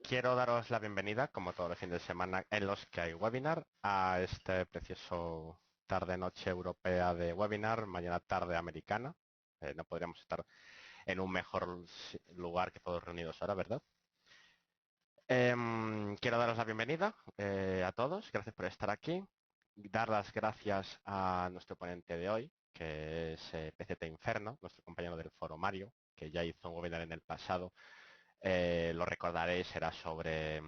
Quiero daros la bienvenida, como todos los fines de semana en los que hay webinar, a este precioso tarde-noche europea de webinar, mañana tarde americana. No podríamos estar en un mejor lugar que todos reunidos ahora, ¿verdad? Quiero daros la bienvenida a todos, gracias por estar aquí. Dar las gracias a nuestro ponente de hoy, que es PCT Inferno, nuestro compañero del foro Mario, que ya hizo un webinar en el pasado. Lo recordaréis, era sobre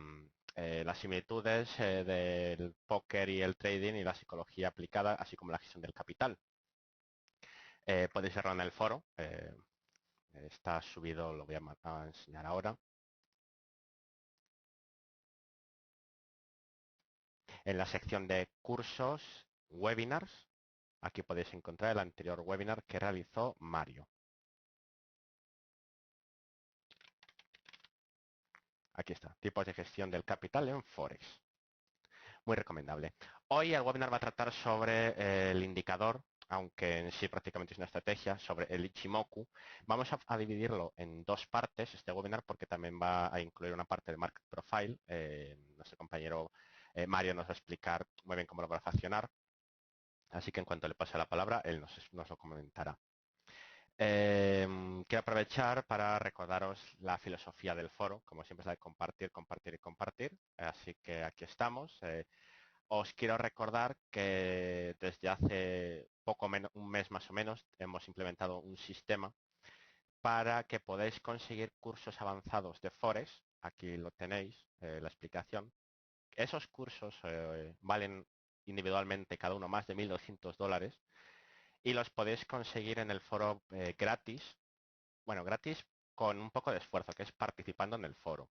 las similitudes del póker y el trading y la psicología aplicada, así como la gestión del capital. Podéis verlo en el foro, está subido, lo voy a enseñar ahora. En la sección de cursos, webinars, aquí podéis encontrar el anterior webinar que realizó Mario. Aquí está, tipos de gestión del capital en Forex. Muy recomendable. Hoy el webinar va a tratar sobre el indicador, aunque en sí prácticamente es una estrategia, sobre el Ichimoku. Vamos a dividirlo en dos partes, este webinar, porque también va a incluir una parte de Market Profile. Nuestro compañero Mario nos va a explicar muy bien cómo lo va a faccionar. Así que en cuanto le pase la palabra, él nos lo comentará. Quiero aprovechar para recordaros la filosofía del foro, como siempre es la de compartir, compartir y compartir. Así que aquí estamos. Os quiero recordar que desde hace poco menos, un mes más o menos, hemos implementado un sistema para que podáis conseguir cursos avanzados de Forex. Aquí lo tenéis, la explicación. Esos cursos valen individualmente cada uno más de $1.200 y los podéis conseguir en el foro gratis. Bueno, gratis con un poco de esfuerzo, que es participando en el foro.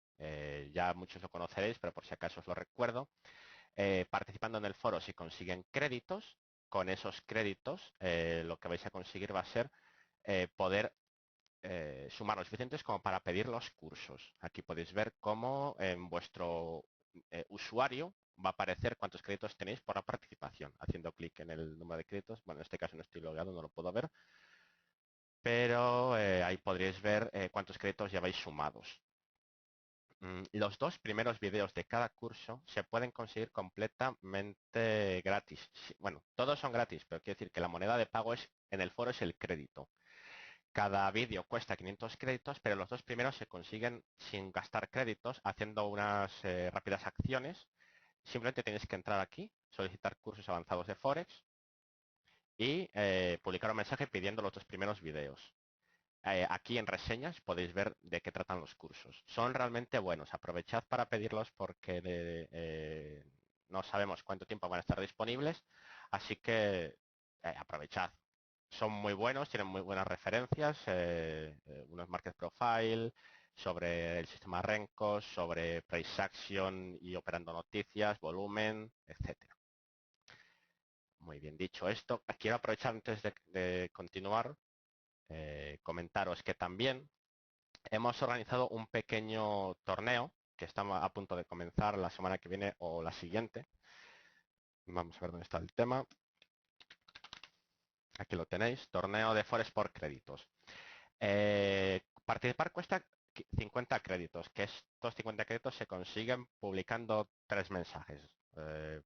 Ya muchos lo conoceréis, pero por si acaso os lo recuerdo. Participando en el foro, si consiguen créditos, con esos créditos lo que vais a conseguir va a ser poder sumar los suficientes como para pedir los cursos. Aquí podéis ver cómo en vuestro usuario va a aparecer cuántos créditos tenéis por la participación. Haciendo clic en el número de créditos, bueno, en este caso no estoy logueado, no lo puedo ver, pero ahí podréis ver cuántos créditos lleváis sumados. Los dos primeros vídeos de cada curso se pueden conseguir completamente gratis. Bueno, todos son gratis, pero quiero decir que la moneda de pago en el foro es el crédito. Cada vídeo cuesta 500 créditos, pero los dos primeros se consiguen sin gastar créditos, haciendo unas rápidas acciones. Simplemente tenéis que entrar aquí, solicitar cursos avanzados de Forex y publicar un mensaje pidiendo los dos primeros vídeos. Aquí en reseñas podéis ver de qué tratan los cursos. Son realmente buenos. Aprovechad para pedirlos porque no sabemos cuánto tiempo van a estar disponibles. Así que aprovechad. Son muy buenos, tienen muy buenas referencias, unos market profile, sobre el sistema Rencos, sobre price action y operando noticias, volumen, etcétera. Muy bien dicho esto. Quiero aprovechar antes de continuar, comentaros que también hemos organizado un pequeño torneo que está a punto de comenzar la semana que viene o la siguiente. Vamos a ver dónde está el tema. Aquí lo tenéis, torneo de Forex por créditos. Participar cuesta 50 créditos, que estos 50 créditos se consiguen publicando 3 mensajes,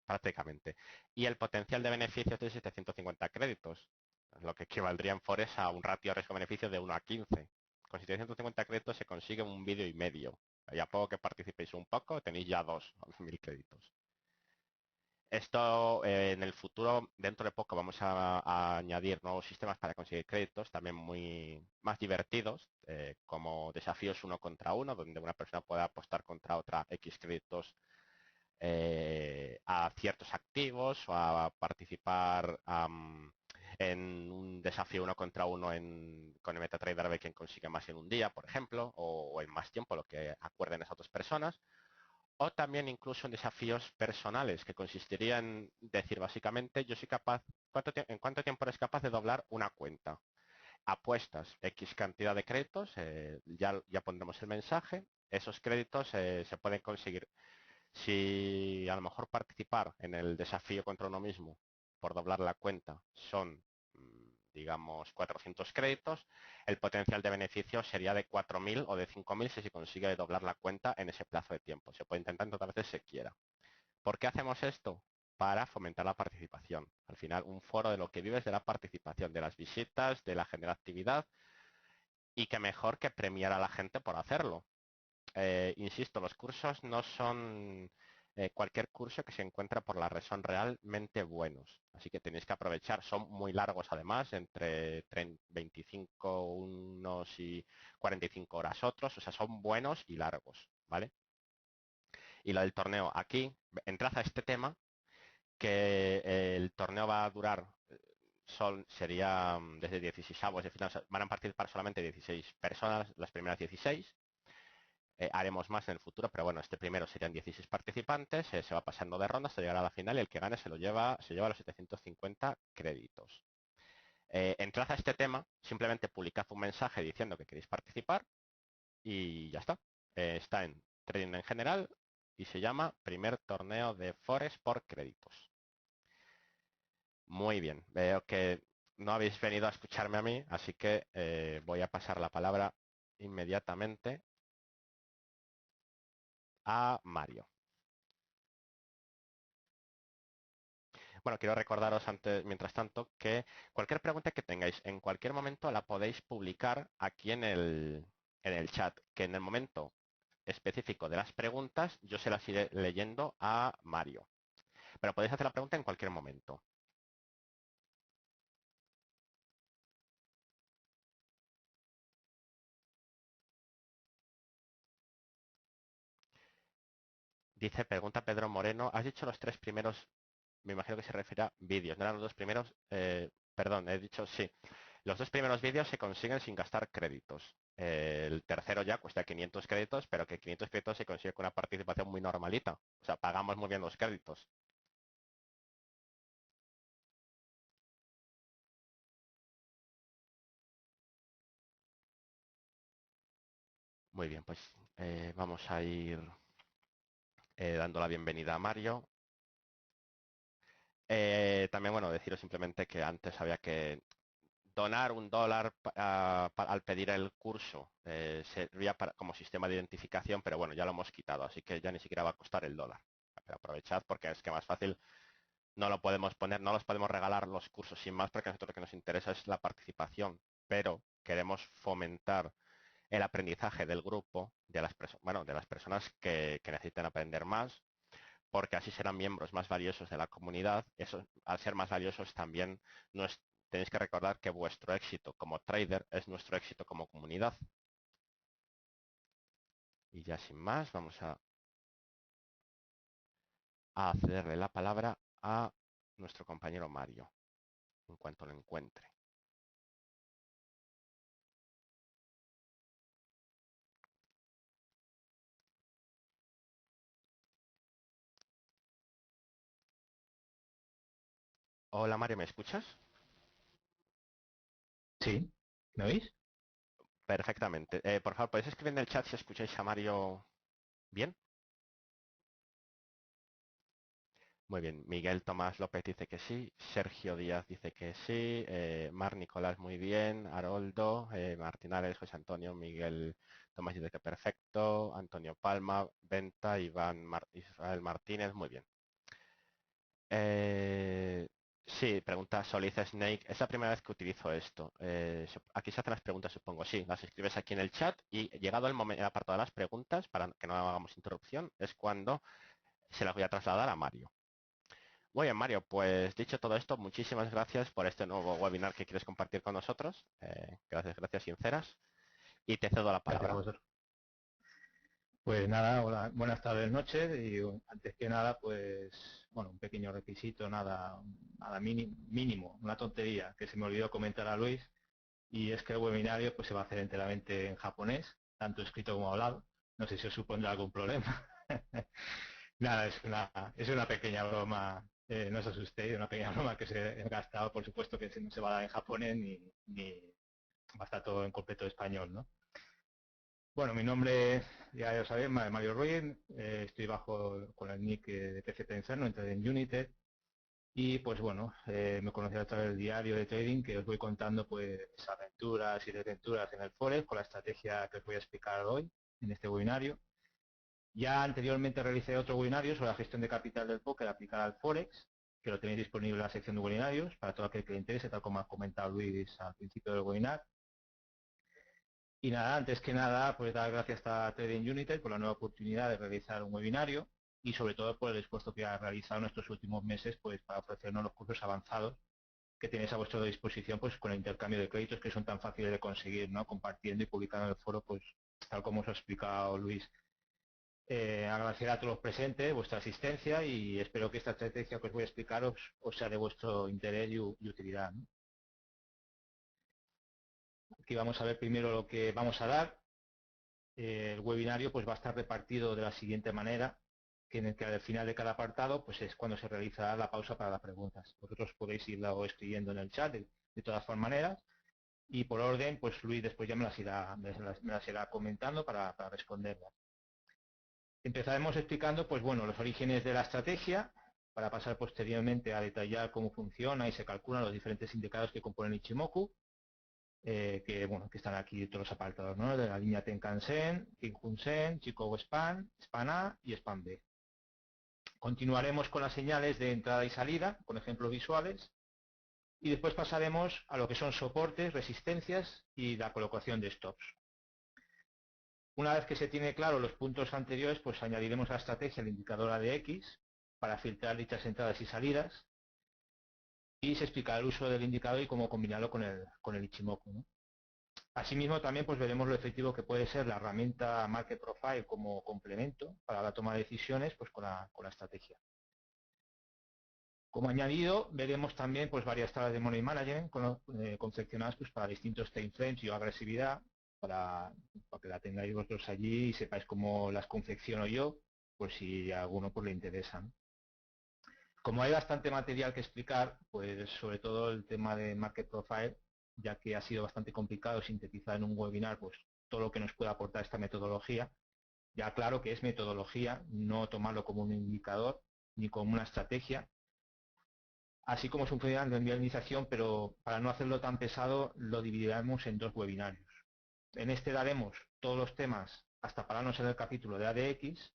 prácticamente. Y el potencial de beneficio es de 750 créditos, lo que equivaldría en Forex a un ratio riesgo-beneficio de 1 a 15. Con 750 créditos se consigue un vídeo y medio. Y a poco que participéis un poco, tenéis ya 2.000 créditos. Esto en el futuro, dentro de poco, vamos a añadir nuevos sistemas para conseguir créditos, también muy más divertidos, como desafíos uno contra uno, donde una persona pueda apostar contra otra X créditos a ciertos activos o a participar en un desafío uno contra uno con el MetaTrader a ver quién consigue más en un día, por ejemplo, o en más tiempo, lo que acuerden esas otras personas. O también incluso en desafíos personales, que consistirían en decir básicamente, yo soy capaz, ¿en cuánto tiempo eres capaz de doblar una cuenta? Apuestas X cantidad de créditos, ya pondremos el mensaje, esos créditos se pueden conseguir. Si a lo mejor participar en el desafío contra uno mismo por doblar la cuenta son digamos, 400 créditos, el potencial de beneficio sería de 4.000 o de 5.000 si se consigue doblar la cuenta en ese plazo de tiempo. Se puede intentar tantas veces se quiera. ¿Por qué hacemos esto? Para fomentar la participación. Al final, un foro de lo que vives de la participación, de las visitas, de la generatividad, y que mejor que premiar a la gente por hacerlo. Insisto, los cursos no son cualquier curso que se encuentra por la red, son realmente buenos. Así que tenéis que aprovechar, son muy largos además, entre 25 unos y 45 horas otros, o sea, son buenos y largos, ¿vale? Y lo del torneo, aquí, entrad a este tema, que el torneo va a durar, sería desde 16 avos de final, van a participar solamente 16 personas, las primeras 16. Haremos más en el futuro, pero bueno, este primero serían 16 participantes, se va pasando de ronda hasta llegar a la final y el que gane se lleva los 750 créditos. Entrad a este tema, simplemente publicad un mensaje diciendo que queréis participar y ya está. Está en Trading en general y se llama Primer Torneo de Forex por créditos. Muy bien, veo que no habéis venido a escucharme a mí, así que voy a pasar la palabra inmediatamente a Mario. Bueno, quiero recordaros antes, mientras tanto, que cualquier pregunta que tengáis en cualquier momento la podéis publicar aquí en el chat, que en el momento específico de las preguntas yo se las iré leyendo a Mario. Pero podéis hacer la pregunta en cualquier momento. Dice, pregunta Pedro Moreno, has dicho los tres primeros, me imagino que se refiere a vídeos, no eran los dos primeros, perdón, he dicho sí. Los dos primeros vídeos se consiguen sin gastar créditos. El tercero ya cuesta 500 créditos, pero que 500 créditos se consigue con una participación muy normalita. O sea, pagamos muy bien los créditos. Muy bien, pues vamos a ir dando la bienvenida a Mario. También, bueno, deciros simplemente que antes había que donar $1 al pedir el curso. Servía como sistema de identificación, pero bueno, ya lo hemos quitado, así que ya ni siquiera va a costar el dólar. Pero aprovechad porque es que más fácil no lo podemos poner, no los podemos regalar los cursos sin más, porque a nosotros lo que nos interesa es la participación, pero queremos fomentar el aprendizaje del grupo, bueno, de las personas que necesiten aprender más, porque así serán miembros más valiosos de la comunidad. Eso, al ser más valiosos también tenéis que recordar que vuestro éxito como trader es nuestro éxito como comunidad. Y ya sin más, vamos a cederle la palabra a nuestro compañero Mario, en cuanto lo encuentre. Hola Mario, ¿me escuchas? Sí, ¿me oís? Perfectamente. Por favor, ¿podéis escribir en el chat si escucháis a Mario bien? Muy bien. Miguel Tomás López dice que sí. Sergio Díaz dice que sí. Mar Nicolás, muy bien. Haroldo, Martínez, José Antonio, Miguel Tomás dice que perfecto. Antonio Palma, Venta, Israel Martínez, muy bien. Sí, pregunta Solid Snake. Es la primera vez que utilizo esto. Aquí se hacen las preguntas, supongo. Sí, las escribes aquí en el chat y llegado el apartado de las preguntas, para que no hagamos interrupción, es cuando se las voy a trasladar a Mario. Muy bien, Mario, pues dicho todo esto, muchísimas gracias por este nuevo webinar que quieres compartir con nosotros. Gracias sinceras. Y te cedo la Gracias a palabra. vosotros. Pues nada, hola, buenas tardes, noches. Y antes que nada, pues, bueno, un pequeño requisito, nada mínimo, una tontería que se me olvidó comentar a Luis, y es que el webinario pues se va a hacer enteramente en japonés, tanto escrito como hablado. No sé si os supondrá algún problema. Nada, es una pequeña broma, no os asustéis, una pequeña broma que se he gastado, por supuesto que no se va a dar en japonés ni va a estar todo en completo español, ¿no? Bueno, mi nombre, ya lo sabéis, Mario Ruiz, estoy bajo con el nick de PZ Inferno, entré en United Y pues bueno, me conocí a través del diario de trading que os voy contando pues aventuras y desventuras en el Forex con la estrategia que os voy a explicar hoy en este webinario. Ya anteriormente realicé otro webinario sobre la gestión de capital del póker aplicada al Forex, que lo tenéis disponible en la sección de webinarios para todo aquel que le interese, tal como ha comentado Luis al principio del webinar. Y nada, antes que nada, pues dar gracias a Trading United por la nueva oportunidad de realizar un webinario y sobre todo por el esfuerzo que ha realizado en estos últimos meses pues para ofrecernos los cursos avanzados que tenéis a vuestra disposición pues con el intercambio de créditos que son tan fáciles de conseguir, ¿no? Compartiendo y publicando en el foro, pues tal como os ha explicado Luis. Agradecer a todos los presentes vuestra asistencia y espero que esta estrategia que os voy a explicar os sea de vuestro interés y utilidad, ¿no? Aquí vamos a ver primero lo que vamos a dar. El webinario pues va a estar repartido de la siguiente manera, que en el que al final de cada apartado pues es cuando se realizará la pausa para las preguntas. Vosotros podéis irlo escribiendo en el chat de todas maneras y por orden pues Luis después ya me las irá comentando para responderlas. Empezaremos explicando pues bueno los orígenes de la estrategia para pasar posteriormente a detallar cómo funciona y se calculan los diferentes indicadores que componen Ichimoku, que están aquí todos los apartados, ¿no? De la línea Tenkan-sen, Kijun-sen, Chikou Span, Span A y Span B. Continuaremos con las señales de entrada y salida, con ejemplos visuales, y después pasaremos a lo que son soportes, resistencias y la colocación de stops. Una vez que se tiene claro los puntos anteriores, pues añadiremos la estrategia el indicador ADX para filtrar dichas entradas y salidas, y se explicará el uso del indicador y cómo combinarlo con el Ichimoku, ¿no? Asimismo, también pues veremos lo efectivo que puede ser la herramienta Market Profile como complemento para la toma de decisiones pues, con la estrategia. Como añadido, veremos también pues, varias tablas de Money Management confeccionadas pues, para distintos time frames y agresividad, para que la tengáis vosotros allí y sepáis cómo las confecciono yo, por si a alguno pues, le interesa, ¿no? Como hay bastante material que explicar, pues sobre todo el tema de Market Profile, ya que ha sido bastante complicado sintetizar en un webinar pues todo lo que nos puede aportar esta metodología. Ya claro que es metodología, no tomarlo como un indicador ni como una estrategia, así como es un webinar de iniciación, pero para no hacerlo tan pesado lo dividiremos en dos webinarios. En este daremos todos los temas hasta pararnos en el capítulo de ADX,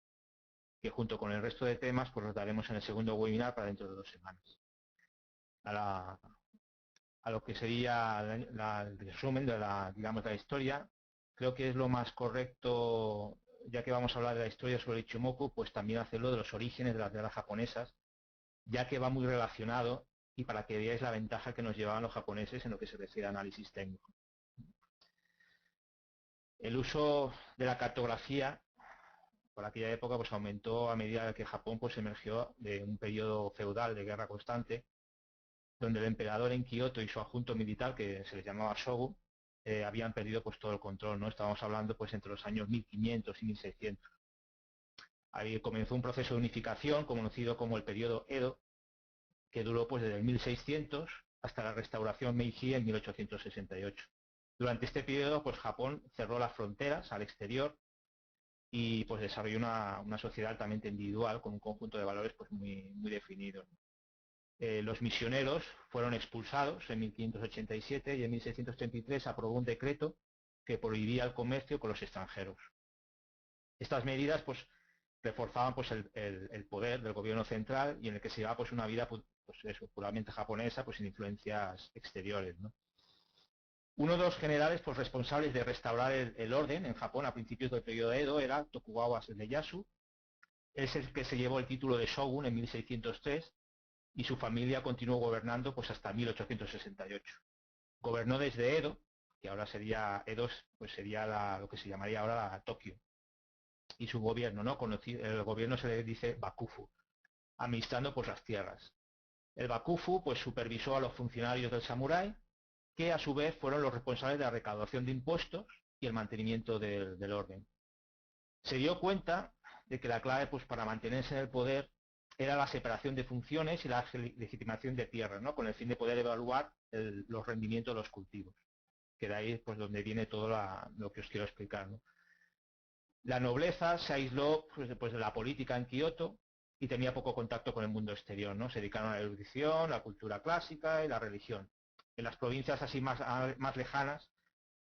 que junto con el resto de temas pues los daremos en el segundo webinar para dentro de 2 semanas. A lo que sería el resumen de digamos, la historia, creo que es lo más correcto, ya que vamos a hablar de la historia sobre Ichimoku, pues también hacerlo de los orígenes de las guerras japonesas, ya que va muy relacionado y para que veáis la ventaja que nos llevaban los japoneses en lo que se refiere a análisis técnico. El uso de la cartografía por aquella época pues aumentó a medida que Japón pues emergió de un periodo feudal de guerra constante, donde el emperador en Kioto y su adjunto militar, que se les llamaba Shogun, habían perdido pues todo el control, ¿no? Estábamos hablando pues entre los años 1500 y 1600. Ahí comenzó un proceso de unificación conocido como el periodo Edo, que duró pues desde el 1600 hasta la restauración Meiji en 1868. Durante este periodo pues Japón cerró las fronteras al exterior y pues desarrolló una sociedad altamente individual con un conjunto de valores pues muy definidos. Los misioneros fueron expulsados en 1587 y en 1633 aprobó un decreto que prohibía el comercio con los extranjeros. Estas medidas pues reforzaban pues el poder del gobierno central y en el que se llevaba pues una vida pues eso, puramente japonesa pues sin influencias exteriores, ¿no? Uno de los generales pues responsables de restaurar el orden en Japón a principios del periodo Edo era Tokugawa Ieyasu. Es el que se llevó el título de shogun en 1603 y su familia continuó gobernando pues hasta 1868. Gobernó desde Edo, que ahora sería Edo, pues sería lo que se llamaría ahora la Tokio, y su gobierno, ¿no? El gobierno se le dice Bakufu, administrando pues las tierras. El Bakufu pues supervisó a los funcionarios del samurái, que a su vez fueron los responsables de la recaudación de impuestos y el mantenimiento del orden. Se dio cuenta de que la clave pues para mantenerse en el poder era la separación de funciones y la legitimación de tierras, ¿no? Con el fin de poder evaluar los rendimientos de los cultivos, que de ahí pues donde viene todo lo que os quiero explicar, ¿no? La nobleza se aisló pues, después de la política en Kioto y tenía poco contacto con el mundo exterior, ¿no? Se dedicaron a la erudición, la cultura clásica y la religión. En las provincias así más lejanas,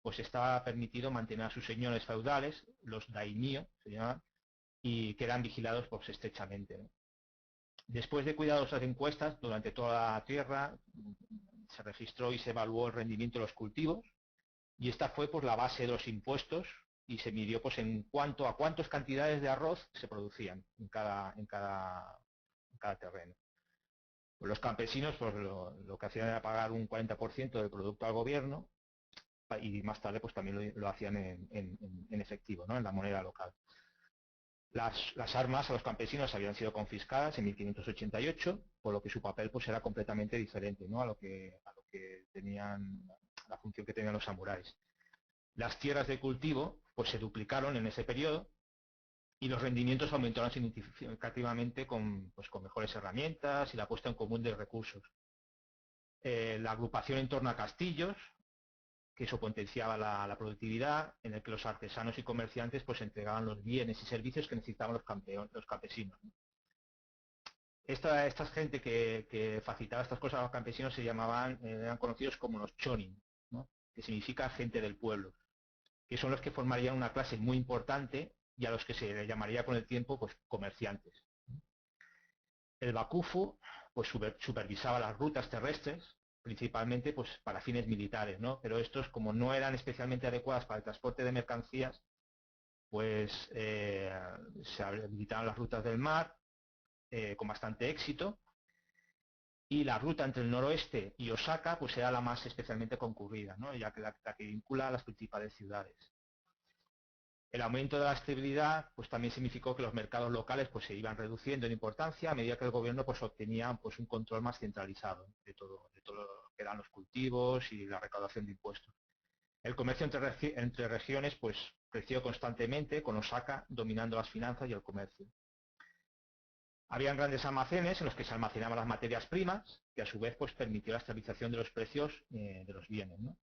pues estaba permitido mantener a sus señores feudales, los daimyo se llamaban, y que eran vigilados pues estrechamente, ¿no? Después de cuidadosas encuestas durante toda la tierra, se registró y se evaluó el rendimiento de los cultivos, y esta fue pues la base de los impuestos, y se midió pues en cuanto a cuántas cantidades de arroz se producían en cada terreno. Pues los campesinos pues lo que hacían era pagar un 40% del producto al gobierno, y más tarde pues también lo hacían en efectivo, ¿no? En la moneda local. Las armas a los campesinos habían sido confiscadas en 1588, por lo que su papel pues era completamente diferente, ¿no? a lo que tenían, la función que tenían los samuráis. Las tierras de cultivo pues se duplicaron en ese periodo, y los rendimientos aumentaron significativamente con mejores herramientas y la puesta en común de recursos. La agrupación en torno a castillos, que eso potenciaba la productividad, en el que los artesanos y comerciantes pues entregaban los bienes y servicios que necesitaban los campesinos. Esta gente que facilitaba estas cosas a los campesinos eran conocidos como los chonin, ¿no? Que significa gente del pueblo, que son los que formarían una clase muy importante y a los que se le llamaría con el tiempo pues comerciantes. El bakufu pues supervisaba las rutas terrestres, principalmente pues para fines militares, ¿no? Pero estos, como no eran especialmente adecuadas para el transporte de mercancías, pues se habilitaron las rutas del mar con bastante éxito, y la ruta entre el noroeste y Osaka pues era la más especialmente concurrida, ¿no? Ya que la que vincula a las principales ciudades. El aumento de la estabilidad pues también significó que los mercados locales pues se iban reduciendo en importancia a medida que el gobierno pues obtenía pues un control más centralizado de todo lo que eran los cultivos y la recaudación de impuestos. El comercio entre regiones pues creció constantemente, con Osaka dominando las finanzas y el comercio. Habían grandes almacenes en los que se almacenaban las materias primas, que a su vez pues permitió la estabilización de los precios de los bienes, ¿no?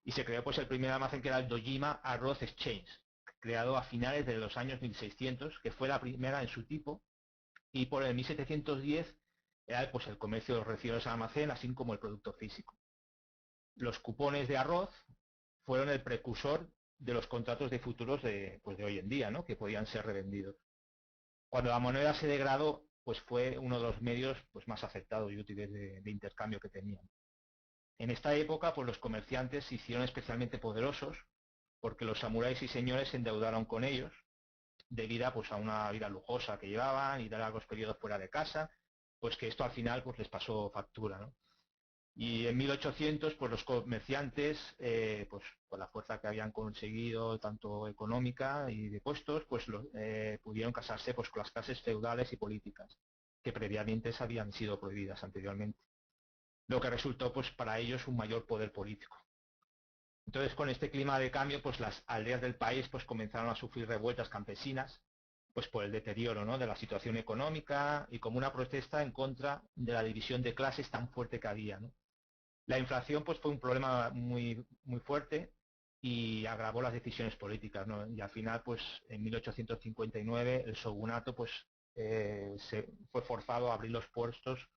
Y se creó pues el primer almacén, que era el Dojima Arroz Exchange, creado a finales de los años 1600, que fue la primera en su tipo, y por el 1710 era pues el comercio de los recibos al almacén, así como el producto físico. Los cupones de arroz fueron el precursor de los contratos de futuros de hoy en día, ¿no? Que podían ser revendidos. Cuando la moneda se degradó, pues fue uno de los medios pues más aceptados y útiles de intercambio que tenían. En esta época, pues los comerciantes se hicieron especialmente poderosos, porque los samuráis y señores se endeudaron con ellos, debido pues, a una vida lujosa que llevaban y de largos periodos fuera de casa, pues que esto al final pues les pasó factura, ¿no? Y en 1800 pues los comerciantes, pues con la fuerza que habían conseguido, tanto económica y de puestos, pues pudieron casarse pues con las clases feudales y políticas, que previamente habían sido prohibidas anteriormente, lo que resultó pues para ellos un mayor poder político. Entonces, con este clima de cambio, pues las aldeas del país pues comenzaron a sufrir revueltas campesinas, pues por el deterioro, ¿no? de la situación económica, y como una protesta en contra de la división de clases tan fuerte que había, ¿no? La inflación pues fue un problema muy fuerte, y agravó las decisiones políticas, ¿no? Y al final pues en 1859 el shogunato pues se fue forzado a abrir los puertos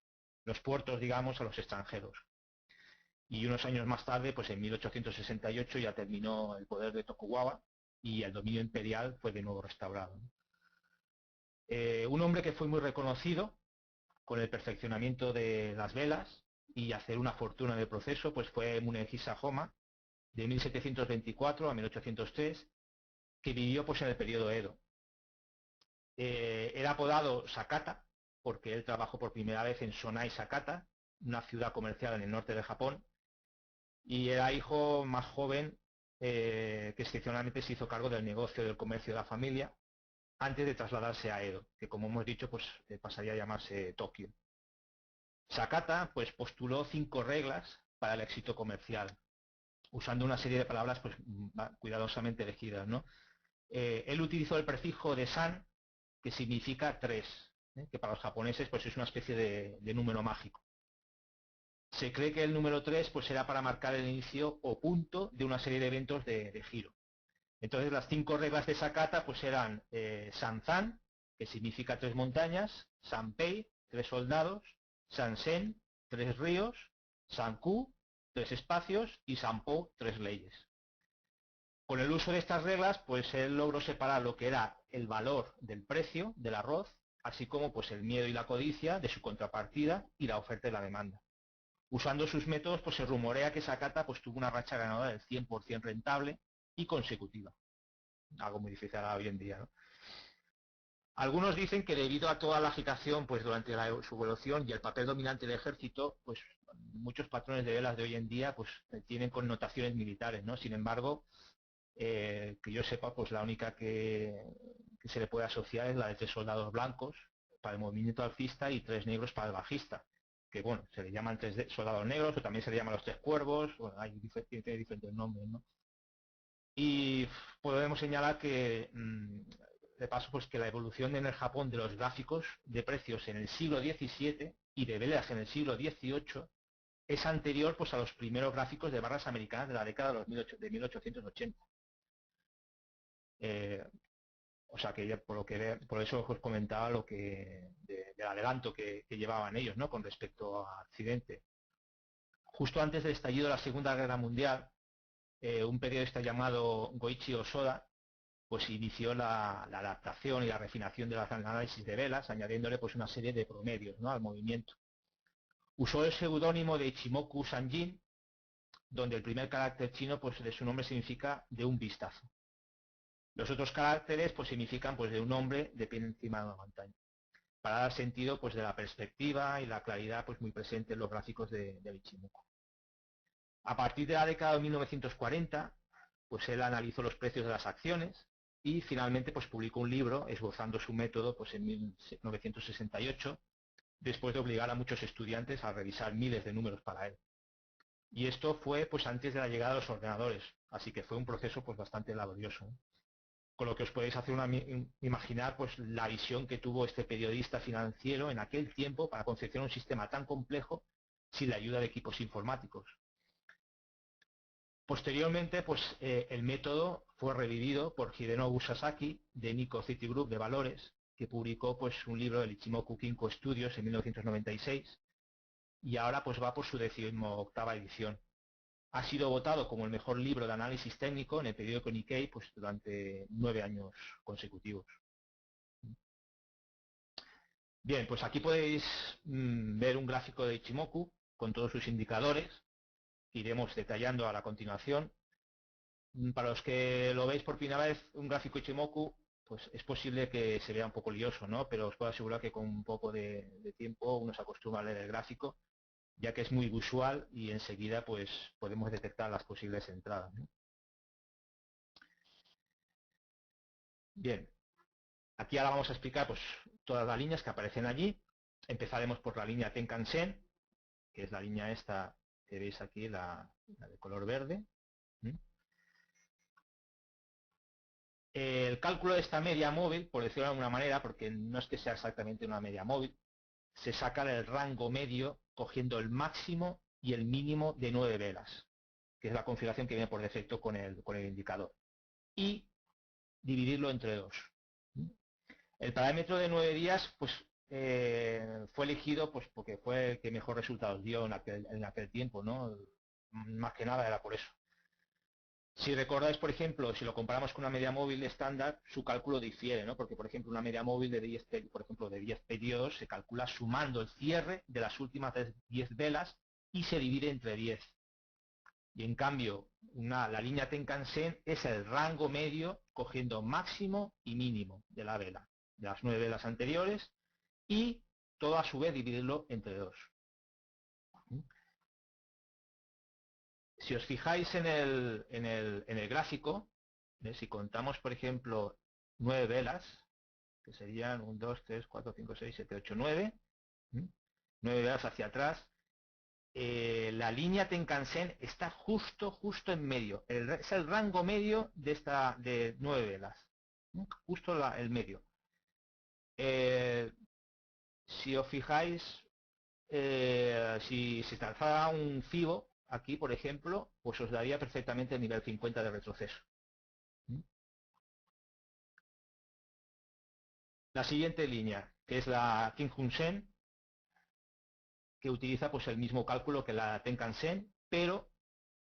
digamos a los extranjeros. Y unos años más tarde, pues en 1868 ya terminó el poder de Tokugawa y el dominio imperial fue de nuevo restaurado. Un hombre que fue muy reconocido con el perfeccionamiento de las velas y hacer una fortuna en el proceso, pues fue Munehisa Homa, de 1724 a 1803, que vivió pues en el periodo Edo. Era apodado Sakata porque él trabajó por primera vez en Sonai Sakata, una ciudad comercial en el norte de Japón, y era hijo más joven que excepcionalmente se hizo cargo del negocio del comercio de la familia antes de trasladarse a Edo, que como hemos dicho pues pasaría a llamarse Tokio. Sakata pues postuló 5 reglas para el éxito comercial, usando una serie de palabras pues cuidadosamente elegidas, ¿no? Él utilizó el prefijo de san, que significa 3, que para los japoneses pues es una especie de número mágico. Se cree que el número 3 pues era para marcar el inicio o punto de una serie de eventos de giro. Entonces las 5 reglas de Sakata pues eran Sanzan, que significa 3 montañas, Sanpei, 3 soldados, Sansen, 3 ríos, Sanku, 3 espacios y Sanpo, 3 leyes. Con el uso de estas reglas, pues él logró separar lo que era el valor del precio del arroz, así como pues el miedo y la codicia de su contrapartida y la oferta y la demanda. Usando sus métodos, pues se rumorea que Sakata pues tuvo una racha ganadora del 100% rentable y consecutiva. Algo muy difícil hoy en día, ¿no? Algunos dicen que debido a toda la agitación pues durante su evolución y el papel dominante del ejército, pues muchos patrones de velas de hoy en día pues tienen connotaciones militares, ¿no? Sin embargo, que yo sepa, pues la única que se le puede asociar es la de 3 soldados blancos para el movimiento alcista y 3 negros para el bajista, que bueno, se le llaman 3 soldados negros o también se le llaman los 3 cuervos, bueno, hay diferentes nombres, ¿no? Y podemos señalar que, de paso, pues que la evolución en el Japón de los gráficos de precios en el siglo XVII y de velas en el siglo XVIII es anterior pues a los primeros gráficos de barras americanas de la década de 1880. O sea que por eso os comentaba lo que del adelanto que llevaban ellos, ¿no? Con respecto a Occidente. Justo antes del estallido de la Segunda Guerra Mundial, un periodista llamado Goichi Osoda pues inició la adaptación y la refinación de los análisis de velas, añadiéndole pues una serie de promedios, ¿no? Al movimiento. Usó el seudónimo de Ichimoku Sanjin, donde el primer carácter chino pues de su nombre significa de un vistazo. Los otros caracteres pues significan pues de un hombre de pie encima de una montaña, para dar sentido pues de la perspectiva y la claridad pues muy presente en los gráficos de Ichimoku. A partir de la década de 1940, pues él analizó los precios de las acciones y finalmente pues publicó un libro esbozando su método pues en 1968, después de obligar a muchos estudiantes a revisar miles de números para él. Y esto fue pues antes de la llegada de los ordenadores, así que fue un proceso pues bastante laborioso, ¿no? Con lo que os podéis hacer imaginar pues la visión que tuvo este periodista financiero en aquel tiempo para confeccionar un sistema tan complejo sin la ayuda de equipos informáticos. Posteriormente, pues el método fue revivido por Hidenobu Sasaki de Nikko Citigroup de Valores, que publicó pues un libro del Ichimoku Kinko Studios en 1996 y ahora pues va por su 18ª edición. Ha sido votado como el mejor libro de análisis técnico en el periódico Nikkei pues durante 9 años consecutivos. Bien, pues aquí podéis ver un gráfico de Ichimoku con todos sus indicadores que iremos detallando a la continuación. Para los que lo veis por primera vez, un gráfico Ichimoku, pues es posible que se vea un poco lioso, ¿no? Pero os puedo asegurar que con un poco de tiempo uno se acostumbra a leer el gráfico, ya que es muy visual y enseguida pues podemos detectar las posibles entradas, ¿no? Bien, aquí ahora vamos a explicar pues todas las líneas que aparecen allí. Empezaremos por la línea Tenkan-sen, que es la línea esta que veis aquí, la de color verde. El cálculo de esta media móvil, por decirlo de alguna manera, porque no es que sea exactamente una media móvil, se saca el rango medio cogiendo el máximo y el mínimo de 9 velas, que es la configuración que viene por defecto con el indicador, y dividirlo entre 2. El parámetro de 9 días pues, fue elegido pues, porque fue el que mejor resultados dio en aquel tiempo, ¿no? Más que nada era por eso. Si recordáis, por ejemplo, si lo comparamos con una media móvil estándar, su cálculo difiere, ¿no? Porque, por ejemplo, una media móvil de 10, por ejemplo, de 10 periodos se calcula sumando el cierre de las últimas 10 velas y se divide entre 10. Y en cambio, la línea Tenkan-sen es el rango medio cogiendo máximo y mínimo de la vela, de las 9 velas anteriores, y todo a su vez dividirlo entre 2. Si os fijáis en el gráfico, si contamos, por ejemplo, 9 velas, que serían 1, 2, 3, 4, 5, 6, 7, 8, 9, 9 velas hacia atrás, la línea Tenkan-sen está justo en medio. Es el rango medio de 9 velas. Justo el medio. Si os fijáis, si se trazara un FIBO, aquí, por ejemplo, pues os daría perfectamente el nivel 50 de retroceso. La siguiente línea, que es la Kinhun-sen, que utiliza pues el mismo cálculo que la Tenkan-sen, pero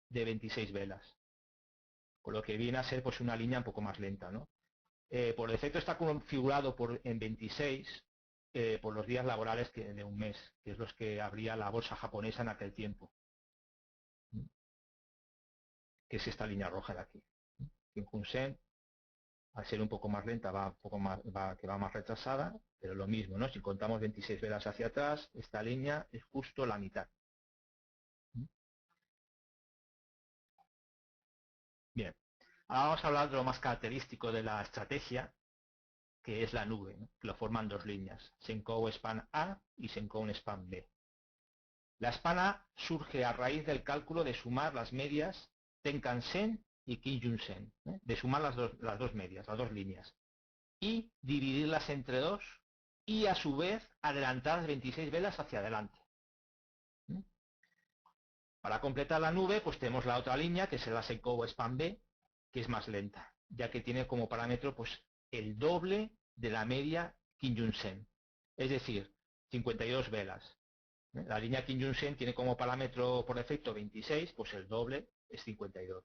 de 26 velas, con lo que viene a ser pues una línea un poco más lenta, ¿no? Por defecto está configurado en 26 por los días laborales de un mes, que es los que abría la bolsa japonesa en aquel tiempo, que es esta línea roja de aquí. Kinhun-sen, al ser un poco más lenta, va un poco más, que va más retrasada, pero lo mismo, ¿no? Si contamos 26 velas hacia atrás, esta línea es justo la mitad. Bien, ahora vamos a hablar de lo más característico de la estrategia, que es la nube, ¿no? Que lo forman dos líneas, Senkou Span A y Senkou Span B. La Span A surge a raíz del cálculo de sumar las medias Tenkan-sen y Kinjun-sen, ¿eh? De sumar las dos medias, las dos líneas, y dividirlas entre dos y a su vez adelantar las 26 velas hacia adelante. Para completar la nube, pues tenemos la otra línea, que es la Senkou Span B, que es más lenta, ya que tiene como parámetro pues el doble de la media Kinjun-sen, es decir, 52 velas. La línea Kinjun-sen tiene como parámetro por defecto 26, pues el doble es 52.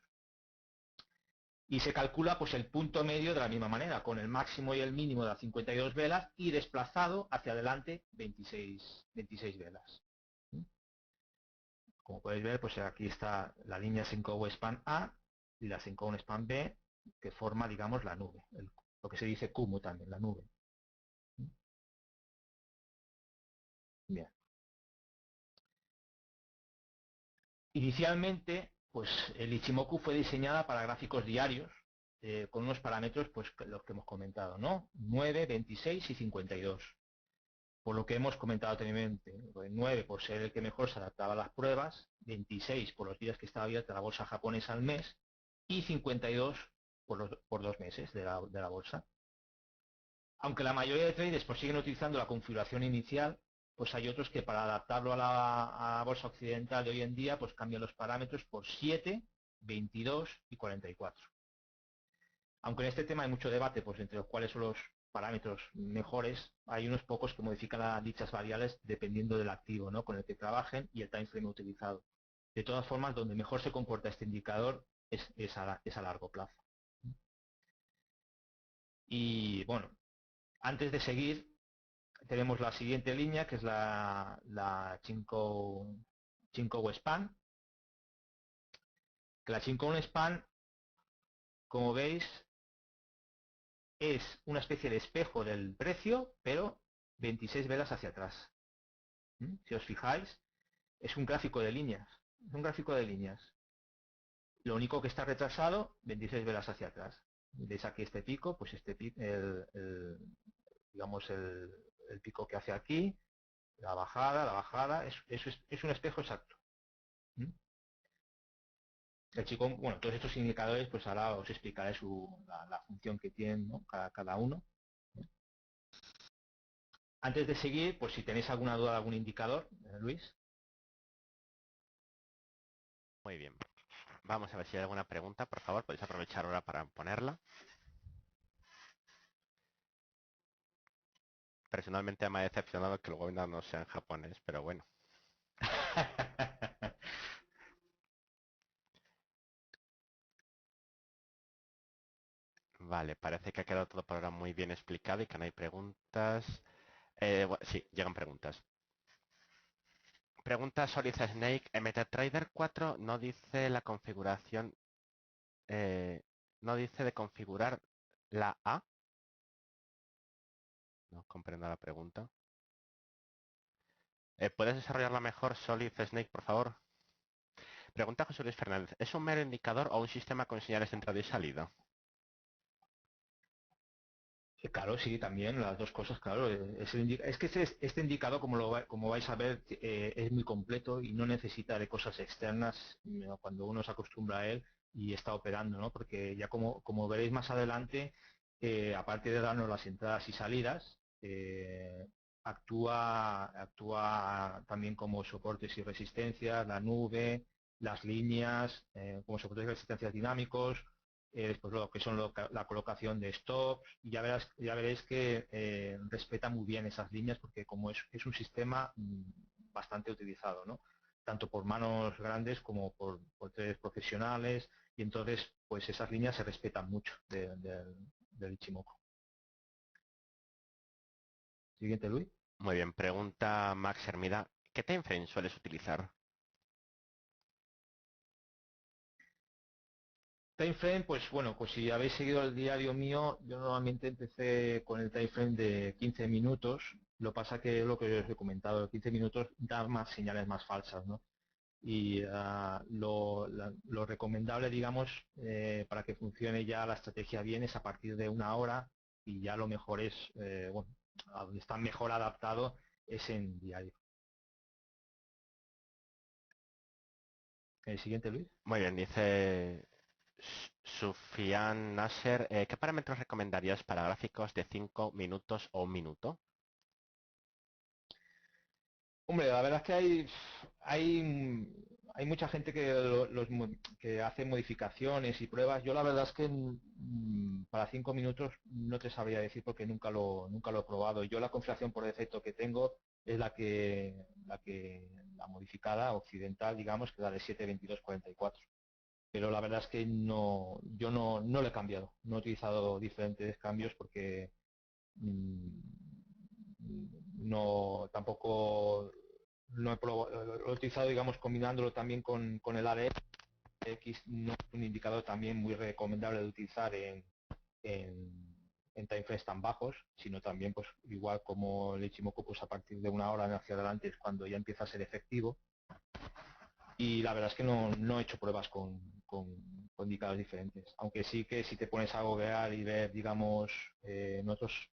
Y se calcula pues el punto medio de la misma manera, con el máximo y el mínimo de las 52 velas y desplazado hacia adelante 26 velas. Como podéis ver, pues aquí está la línea Senkou Span A y la Senkou Span B, que forma, digamos, la nube, lo que se dice Kumu también, la nube. Bien. Inicialmente, pues el Ichimoku fue diseñada para gráficos diarios, con unos parámetros, pues los que hemos comentado, ¿no? 9, 26 y 52. Por lo que hemos comentado anteriormente, 9 por ser el que mejor se adaptaba a las pruebas, 26 por los días que estaba abierta la bolsa japonesa al mes y 52 por 2 meses de la bolsa. Aunque la mayoría de traders pues siguen utilizando la configuración inicial, pues hay otros que para adaptarlo a la bolsa occidental de hoy en día, pues cambian los parámetros por 7, 22 y 44. Aunque en este tema hay mucho debate, pues entre los cuales son los parámetros mejores, hay unos pocos que modifican dichas variables dependiendo del activo, ¿no?, con el que trabajen y el time frame utilizado. De todas formas, donde mejor se comporta este indicador es a largo plazo. Y bueno, antes de seguir, tenemos la siguiente línea, que es la Chinkou Span, que la Chinkou Span, como veis, es una especie de espejo del precio, pero 26 velas hacia atrás. Si os fijáis, es un gráfico de líneas. Es un gráfico de líneas. Lo único que está retrasado, 26 velas hacia atrás. Veis aquí este pico, pues este pico, digamos el pico que hace aquí, la bajada, es un espejo exacto. El chico, bueno, todos estos indicadores, pues ahora os explicaré la función que tienen, ¿no?, cada uno. Antes de seguir, pues si tenéis alguna duda de algún indicador, Luis. Muy bien. Vamos a ver si hay alguna pregunta, por favor, podéis aprovechar ahora para ponerla. Personalmente me ha decepcionado que el webinar no sea en japonés, pero bueno. Vale, parece que ha quedado todo por ahora muy bien explicado y que no hay preguntas. Sí, llegan preguntas. Pregunta Solid Snake. En MetaTrader 4 no dice la configuración, no dice de configurar la A. No comprendo la pregunta. ¿Puedes desarrollarla mejor, Solid Snake, por favor? Pregunta José Luis Fernández. ¿Es un mero indicador o un sistema con señales de entrada y salida? Claro, sí, también, las dos cosas, claro. Es que este indicador, como vais a ver, es muy completo y no necesita de cosas externas, ¿no?, cuando uno se acostumbra a él y está operando, ¿no? Porque ya como veréis más adelante, aparte de darnos las entradas y salidas, actúa también como soportes y resistencias, la nube, las líneas, como soportes y resistencias dinámicos, después lo que son la colocación de stops, y ya veréis que respeta muy bien esas líneas porque como es un sistema bastante utilizado, ¿no? Tanto por manos grandes como por traders profesionales, y entonces pues esas líneas se respetan mucho del Ichimoku. Siguiente, Luis. Muy bien, pregunta Max Hermida, ¿qué timeframe sueles utilizar? Timeframe, pues bueno, pues si habéis seguido el diario mío, yo normalmente empecé con el timeframe de 15 minutos. Lo pasa que es lo que os he comentado, 15 minutos da más señales más falsas, ¿no? Y lo recomendable, digamos, para que funcione ya la estrategia bien es a partir de una hora, y ya lo mejor es, bueno, a donde está mejor adaptado es en diario. El siguiente, Luis. Muy bien, dice Sufian Nasser, ¿qué parámetros recomendarías para gráficos de 5 minutos o 1 minuto? Hombre, la verdad es que hay mucha gente que, que hace modificaciones y pruebas. Yo la verdad es que para 5 minutos no te sabría decir porque nunca lo he probado. Yo la configuración por defecto que tengo es la modificada occidental, digamos, que es la de 7:22:44. Pero la verdad es que yo no lo he cambiado. No he utilizado diferentes cambios porque mm, no tampoco lo he utilizado, digamos, combinándolo también con el ADX, no es un indicador también muy recomendable de utilizar en timeframes tan bajos, sino también, pues igual como el Ichimoku, pues a partir de una hora hacia adelante es cuando ya empieza a ser efectivo. Y la verdad es que no he hecho pruebas con indicadores diferentes, aunque sí que si te pones a googlear y ver, digamos, en otros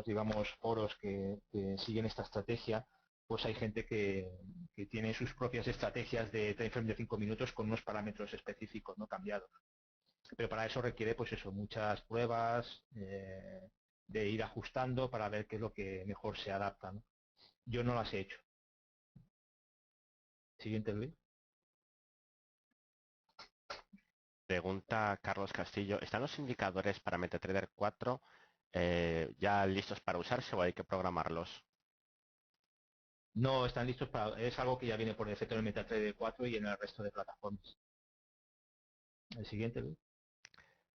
digamos, foros que siguen esta estrategia, pues hay gente que tiene sus propias estrategias de time frame de 5 minutos con unos parámetros específicos no cambiados. Pero para eso requiere, pues eso, muchas pruebas, de ir ajustando para ver qué es lo que mejor se adapta, ¿no? Yo no las he hecho. Siguiente, Luis. Pregunta Carlos Castillo, ¿están los indicadores para MetaTrader 4 ya listos para usarse o hay que programarlos? No están listos es algo que ya viene por defecto en el MetaTrader 4 y en el resto de plataformas. El siguiente, Luis.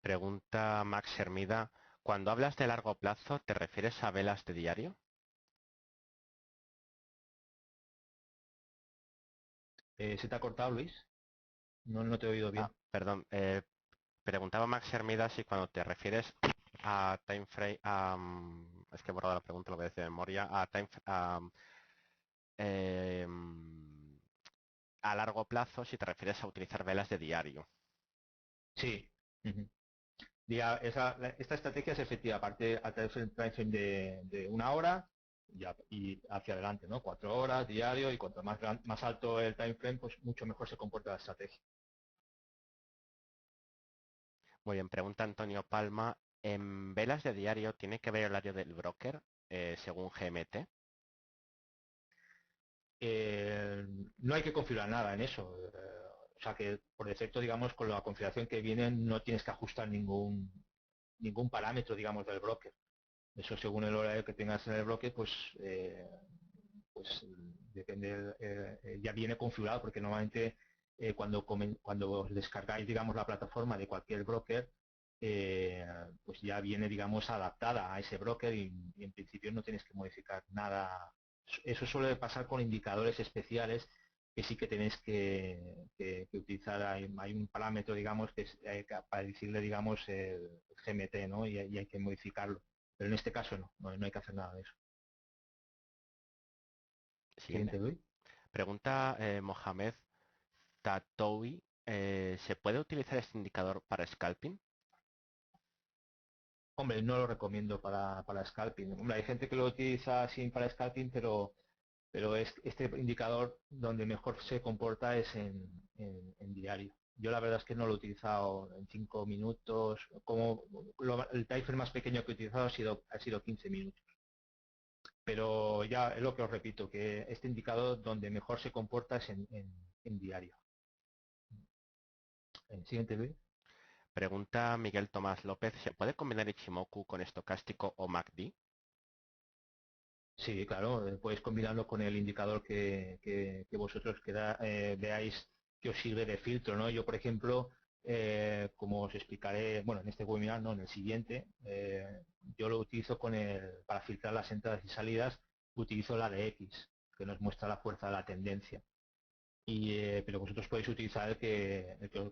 Pregunta Max Hermida, cuando hablas de largo plazo, ¿te refieres a velas de diario? ¿Se te ha cortado, Luis? No te he oído Ah, bien. perdón, preguntaba Max Hermida si cuando te refieres a time frame, es que he borrado la pregunta, lo voy a decir de memoria, a largo plazo, si te refieres a utilizar velas de diario. Sí. Ujú. Esta estrategia es efectiva, aparte a través del time frame de una hora y hacia adelante, ¿no? 4 horas diario, y cuanto más alto el time frame, pues mucho mejor se comporta la estrategia. Muy bien, pregunta Antonio Palma, ¿en velas de diario tiene que ver el horario del broker según GMT? Eh, no hay que configurar nada en eso. O sea que por defecto, digamos, con la configuración que viene no tienes que ajustar ningún parámetro, digamos, del broker. Eso según el horario que tengas en el broker, pues depende, ya viene configurado, porque normalmente cuando os descargáis, digamos, la plataforma de cualquier broker, pues ya viene, digamos, adaptada a ese broker, y en principio no tienes que modificar nada. Eso suele pasar con indicadores especiales que sí que tenéis que utilizar. Hay un parámetro, digamos, que es para decirle, digamos, el GMT, ¿no? Y hay que modificarlo. Pero en este caso no hay que hacer nada de eso. Siguiente. Siguiente, Luis. Pregunta Mohamed Tatoui, ¿se puede utilizar este indicador para scalping? Hombre, no lo recomiendo para scalping. Hombre, hay gente que lo utiliza así para scalping, pero este indicador donde mejor se comporta es en diario. Yo la verdad es que no lo he utilizado en 5 minutos. El time frame más pequeño que he utilizado ha sido 15 minutos. Pero ya es lo que os repito, que este indicador donde mejor se comporta es en diario. Siguiente, Luis. Pregunta Miguel Tomás López, ¿se puede combinar Ichimoku con estocástico o MACD? Sí, claro, puedes combinarlo con el indicador que vosotros veáis que os sirve de filtro, ¿no? Yo, por ejemplo, como os explicaré, bueno, en este webinar, no, en el siguiente, yo lo utilizo para filtrar las entradas y salidas, utilizo la de X, que nos muestra la fuerza de la tendencia. Pero vosotros podéis utilizar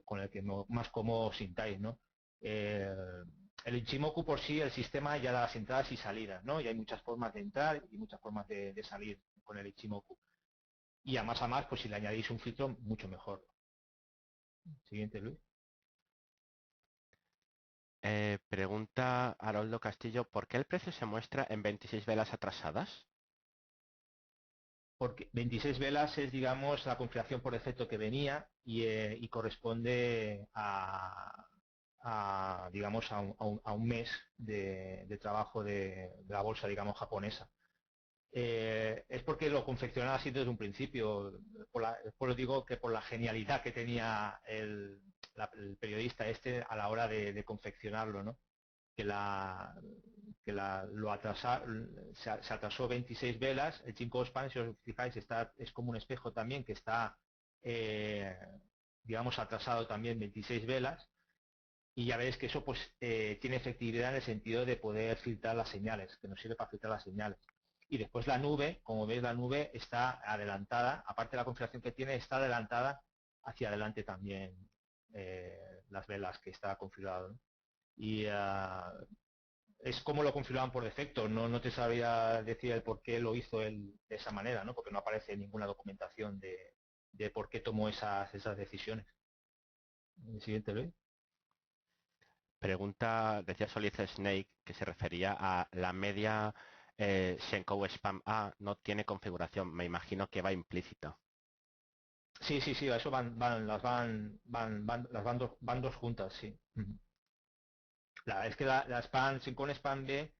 con el que más cómodo os sintáis, ¿no? Eh, el Ichimoku por sí, el sistema ya da las entradas y salidas, ¿no? Y hay muchas formas de entrar y muchas formas de salir con el Ichimoku. Y a más, pues si le añadís un filtro, mucho mejor. Siguiente, Luis. Pregunta Haroldo Castillo, ¿por qué el precio se muestra en 26 velas atrasadas? Porque 26 velas es, digamos, la configuración por defecto que venía y corresponde digamos, a un mes de trabajo de la bolsa, digamos, japonesa. Es porque lo confeccionaba así desde un principio. Por lo digo que por la genialidad que tenía el periodista este a la hora de confeccionarlo, ¿no? Que la lo se atrasó 26 velas. El Chinko Span, si os fijáis, es como un espejo también que está, eh, digamos, atrasado también 26 velas. Y ya veis que eso pues tiene efectividad en el sentido de poder filtrar las señales, que nos sirve para filtrar las señales. Y después la nube, como veis, la nube está adelantada, aparte de la configuración que tiene, está adelantada hacia adelante también las velas que está configurado, ¿no? Y es como lo configuraban por defecto, no te sabría decir el por qué lo hizo él de esa manera, ¿no? Porque no aparece ninguna documentación de por qué tomó esas decisiones. El siguiente, Luis. Pregunta, decía Solid Snake, que se refería a la media Senkou Spam A, no tiene configuración, me imagino que va implícita. Sí, sí, sí, a eso van dos juntas, sí. Ujú. Es que la Span, con Span B,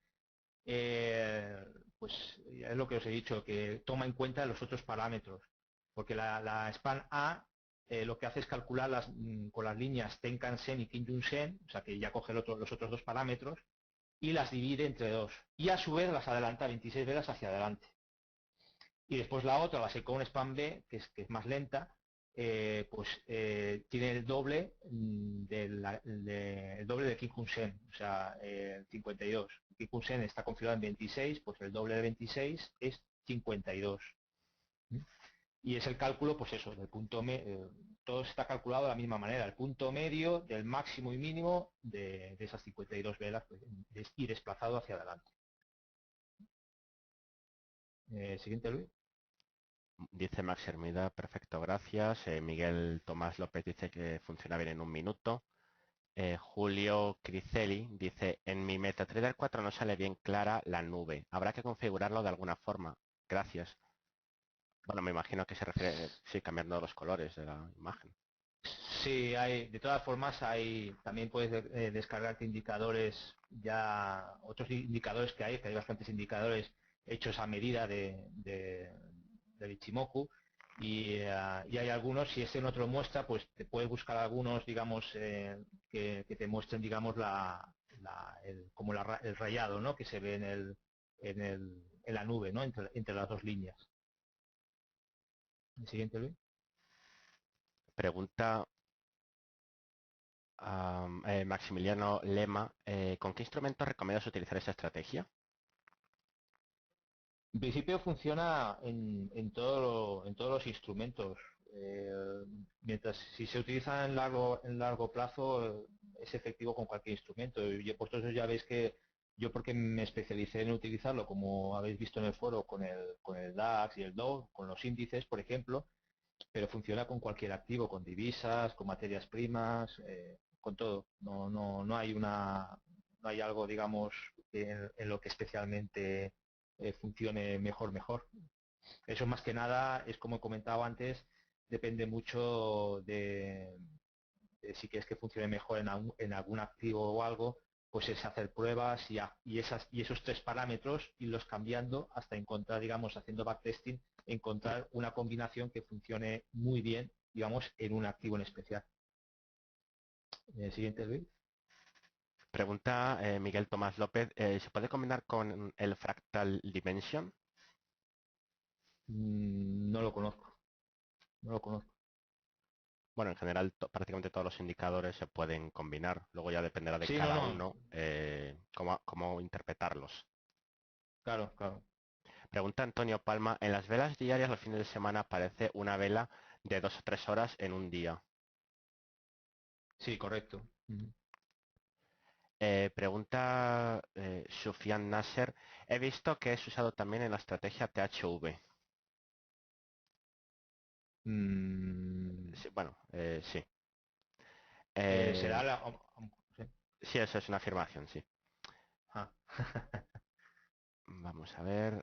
eh, pues es lo que os he dicho, que toma en cuenta los otros parámetros, porque la Span A lo que hace es calcular con las líneas Tenkan-sen y Kijun-sen, o sea que ya coge los otros dos parámetros, y las divide entre dos. Y a su vez las adelanta 26 velas hacia adelante. Y después la otra, la Secon Span B, que es más lenta, tiene el doble el doble de Kinkunsen, o sea, 52. Kinkunsen está configurado en 26, pues el doble de 26 es 52. ¿Mm? Y es el cálculo, pues eso, todo está calculado de la misma manera, el punto medio del máximo y mínimo de esas 52 velas, pues, y desplazado hacia adelante. Siguiente, Luis. Dice Max Hermida, perfecto, gracias. Miguel Tomás López dice que funciona bien en un minuto. Julio Cricelli dice, en mi MetaTrader 4 no sale bien clara la nube. Habrá que configurarlo de alguna forma. Gracias. Bueno, me imagino que se refiere, sí, cambiando los colores de la imagen. Sí, de todas formas, también puedes descargarte indicadores, otros indicadores que hay bastantes indicadores hechos a medida del Ichimoku y hay algunos, si este no te lo muestra, pues te puedes buscar algunos, digamos, que te muestren, digamos, como el rayado, ¿no? Que se ve en la nube, ¿no? Entre las dos líneas. El siguiente, Luis. Pregunta Maximiliano Lema, ¿con qué instrumentos recomiendas utilizar esa estrategia? En principio funciona en todos los instrumentos. Mientras si se utiliza en largo plazo es efectivo con cualquier instrumento. Y vosotros ya veis que yo porque me especialicé en utilizarlo, como habéis visto en el foro, con el DAX y el DOW, con los índices, por ejemplo, pero funciona con cualquier activo, con divisas, con materias primas, con todo. No hay algo, digamos, en lo que especialmente funcione mejor. Eso más que nada es como he comentado antes, depende mucho de si quieres que funcione mejor en algún activo o algo, pues es hacer pruebas y esos tres parámetros irlos cambiando hasta encontrar, digamos, haciendo backtesting, encontrar una combinación que funcione muy bien, digamos, en un activo en especial. Siguiente, Luis. Pregunta Miguel Tomás López, ¿se puede combinar con el Fractal Dimension? No lo conozco, no lo conozco. Bueno, en general prácticamente todos los indicadores se pueden combinar. Luego ya dependerá de Sí, no, cada no, uno cómo interpretarlos. claro, claro. Pregunta Antonio Palma, en las velas diarias los fines de semana aparece una vela de 2 o 3 horas en un día. Sí, correcto. Ujú. Pregunta Sufian Nasser, he visto que es usado también en la estrategia THV. Mm, Sí, bueno, sí. Eh, será la... sí. sí, eso es una afirmación, sí. Ah. Vamos a ver.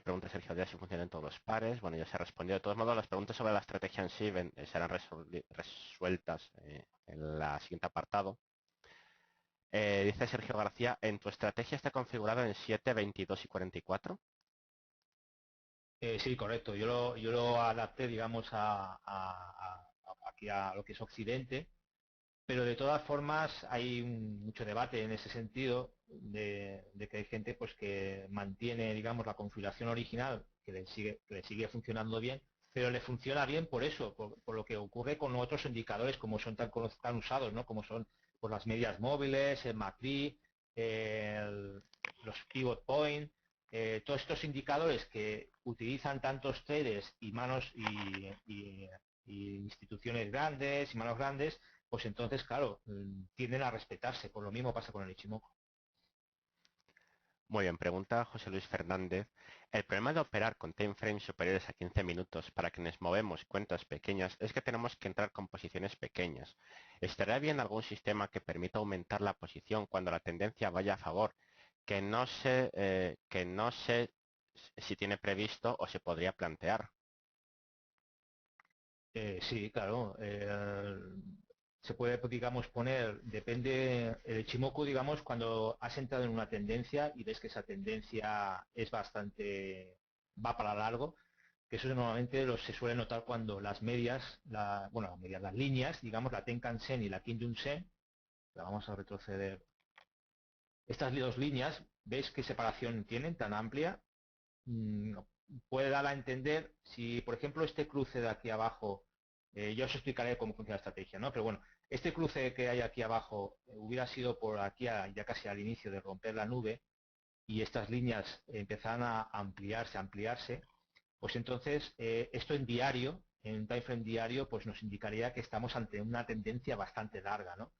Pregunta Sergio Díaz si funcionan todos los pares. Bueno, ya se respondió. De todos modos, las preguntas sobre la estrategia en sí serán resueltas en el siguiente apartado. Dice Sergio García, ¿en tu estrategia está configurado en 7, 22 y 44? Sí, correcto. Yo lo adapté, digamos, aquí a lo que es Occidente, pero de todas formas hay mucho debate en ese sentido de que hay gente pues que mantiene, digamos, la configuración original que le sigue funcionando bien, pero le funciona bien por eso, por lo que ocurre con otros indicadores como son tan usados, ¿no? Como son pues, las medias móviles, el MACD, los pivot point, todos estos indicadores que utilizan tantos traders y manos y instituciones grandes y manos grandes, pues entonces, claro, tienden a respetarse. Por lo mismo pasa con el Ichimoku. Muy bien, pregunta José Luis Fernández. El problema de operar con time frames superiores a 15 minutos para quienes movemos cuentas pequeñas es que tenemos que entrar con posiciones pequeñas. ¿Estaría bien algún sistema que permita aumentar la posición cuando la tendencia vaya a favor? Que no sé si tiene previsto o se podría plantear. Sí, claro. Se puede, pues, digamos, poner, depende, el Ichimoku, digamos, cuando has entrado en una tendencia y ves que esa tendencia es bastante, va para largo, que eso normalmente se suele notar cuando las medias, bueno, las medias, las líneas, digamos, la Tenkan-sen y la Kijun-sen, la vamos a retroceder. Estas dos líneas, ¿ves qué separación tienen tan amplia? mm, Puede dar a entender si, por ejemplo, este cruce de aquí abajo, yo os explicaré cómo funciona la estrategia, ¿no? Pero bueno, este cruce que hay aquí abajo hubiera sido por aquí ya casi al inicio de romper la nube y estas líneas empezaran a ampliarse, pues entonces esto en diario, en un time frame diario, pues nos indicaría que estamos ante una tendencia bastante larga, ¿no?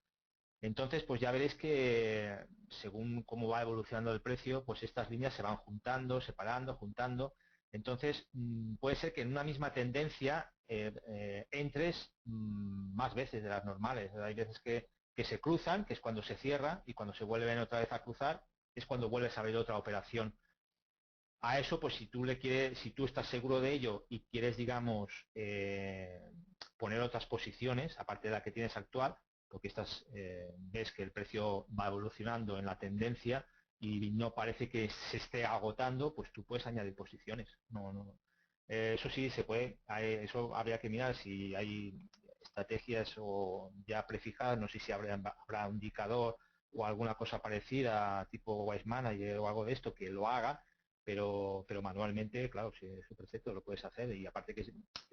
Entonces, pues ya veréis que según cómo va evolucionando el precio, pues estas líneas se van juntando, separando, juntando. Entonces, puede ser que en una misma tendencia entres más veces de las normales. Hay veces que se cruzan, que es cuando se cierra, y cuando se vuelven otra vez a cruzar, es cuando vuelves a ver otra operación. A eso, pues si tú estás seguro de ello y quieres, digamos, poner otras posiciones, aparte de la que tienes actual, porque ves que el precio va evolucionando en la tendencia y no parece que se esté agotando, pues tú puedes añadir posiciones. No, no. Eso sí se puede, eso habría que mirar si hay estrategias o ya prefijadas, no sé si habrá un indicador o alguna cosa parecida, tipo Wise Manager o algo de esto que lo haga, pero manualmente, claro, sí, es perfecto, lo puedes hacer y aparte que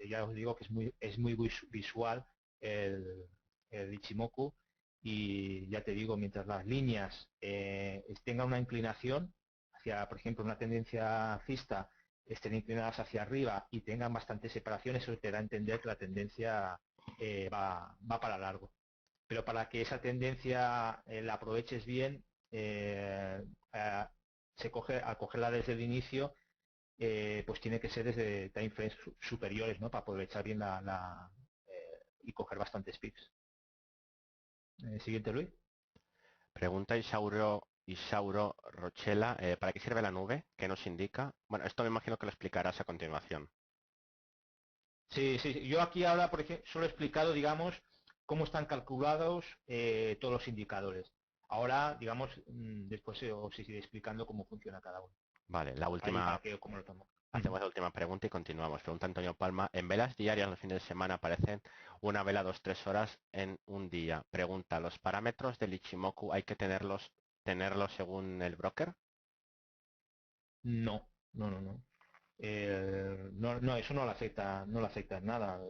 ya os digo que es muy visual el, el Ichimoku y ya te digo, mientras las líneas tengan una inclinación hacia, por ejemplo, una tendencia alcista, estén inclinadas hacia arriba y tengan bastante separación, eso te da a entender que la tendencia va para largo. Pero para que esa tendencia la aproveches bien, eh, al cogerla desde el inicio, pues tiene que ser desde time frames superiores, ¿no? Para aprovechar bien y coger bastantes pips. Siguiente, Luis. Pregunta Isauro Rochela, ¿para qué sirve la nube? ¿Qué nos indica? Bueno, esto me imagino que lo explicarás a continuación. Sí, sí, sí. Yo aquí ahora, por ejemplo, solo he explicado, digamos, cómo están calculados todos los indicadores. Ahora, digamos, después os seguiré explicando cómo funciona cada uno. Vale, la Ahí última para qué o cómo lo tomo. Ujú. Hacemos la última pregunta y continuamos. Pregunta Antonio Palma. En velas diarias los fines de semana aparecen una vela 2-3 horas en un día. Pregunta, ¿los parámetros del Ichimoku hay que tenerlos según el broker? No, no, no, no. No, no, eso no le afecta en nada.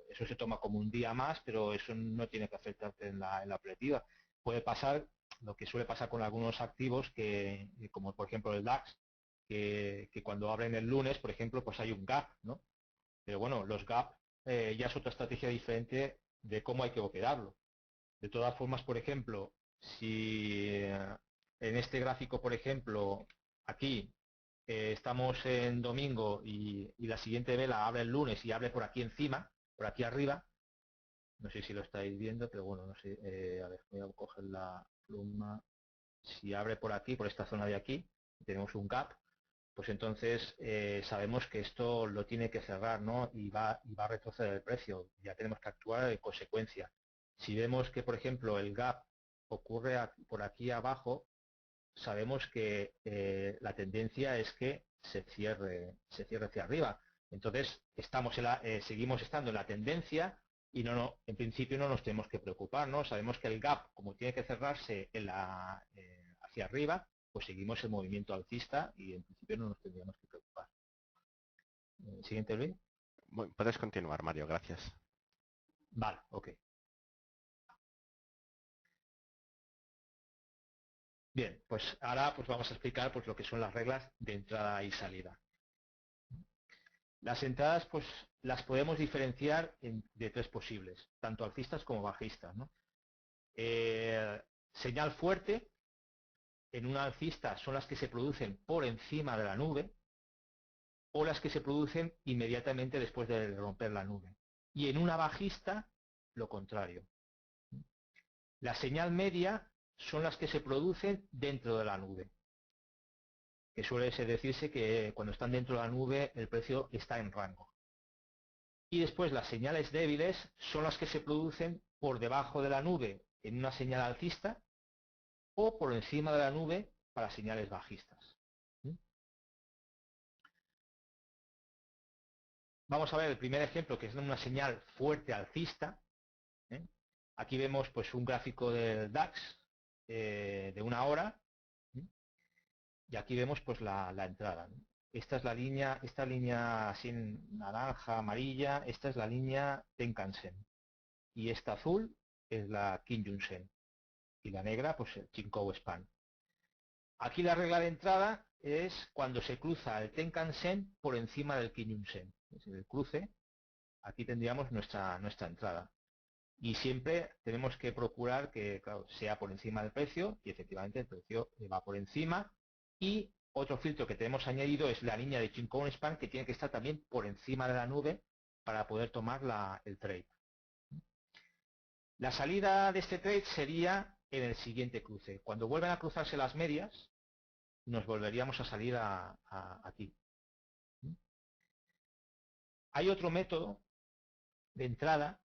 Eso se toma como un día más, pero eso no tiene que afectarte en la operativa. Puede pasar lo que suele pasar con algunos activos, como por ejemplo el DAX, que cuando abren el lunes, por ejemplo, pues hay un gap, ¿no? Pero bueno, los gap ya es otra estrategia diferente de cómo hay que operarlo. De todas formas, por ejemplo, si en este gráfico, por ejemplo, aquí estamos en domingo y la siguiente vela abre el lunes y abre por aquí encima, por aquí arriba, no sé si lo estáis viendo, pero bueno, no sé, a ver, voy a coger la pluma. Si abre por aquí, por esta zona de aquí, tenemos un gap, pues entonces sabemos que esto lo tiene que cerrar, ¿no? Y va a retroceder el precio. Ya tenemos que actuar en consecuencia. Si vemos que, por ejemplo, el gap ocurre por aquí abajo, sabemos que la tendencia es que se cierre hacia arriba. Entonces, seguimos estando en la tendencia y en principio no nos tenemos que preocupar, ¿no? Sabemos que el gap, como tiene que cerrarse hacia arriba, pues seguimos el movimiento alcista y en principio no nos tendríamos que preocupar. Siguiente, Luis. Puedes continuar, Mario, gracias. Vale, ok. Bien, pues ahora pues vamos a explicar pues lo que son las reglas de entrada y salida. Las entradas pues las podemos diferenciar de tres posibles, tanto alcistas como bajistas, ¿no? Señal fuerte en una alcista son las que se producen por encima de la nube o las que se producen inmediatamente después de romper la nube. Y en una bajista, lo contrario. La señal media son las que se producen dentro de la nube, que suele decirse que cuando están dentro de la nube el precio está en rango. Y después las señales débiles son las que se producen por debajo de la nube en una señal alcista o por encima de la nube para señales bajistas. Vamos a ver el primer ejemplo, que es una señal fuerte alcista. ¿eh? Aquí vemos pues un gráfico del DAX de una hora, ¿eh? Y aquí vemos pues la entrada, ¿no? Esta es la línea, esta línea así naranja, amarilla, esta es la línea Tenkan-sen. Y esta azul es la Kijun-sen. Y la negra, pues el Chikou Span. Aquí la regla de entrada es cuando se cruza el Tenkan-sen por encima del Kijun-sen. Es el cruce, aquí tendríamos nuestra entrada. Y siempre tenemos que procurar que claro, sea por encima del precio, y efectivamente el precio va por encima. Y otro filtro que tenemos añadido es la línea de Chikou Span, que tiene que estar también por encima de la nube para poder tomar el trade. La salida de este trade sería en el siguiente cruce. Cuando vuelven a cruzarse las medias, nos volveríamos a salir aquí. Hay otro método de entrada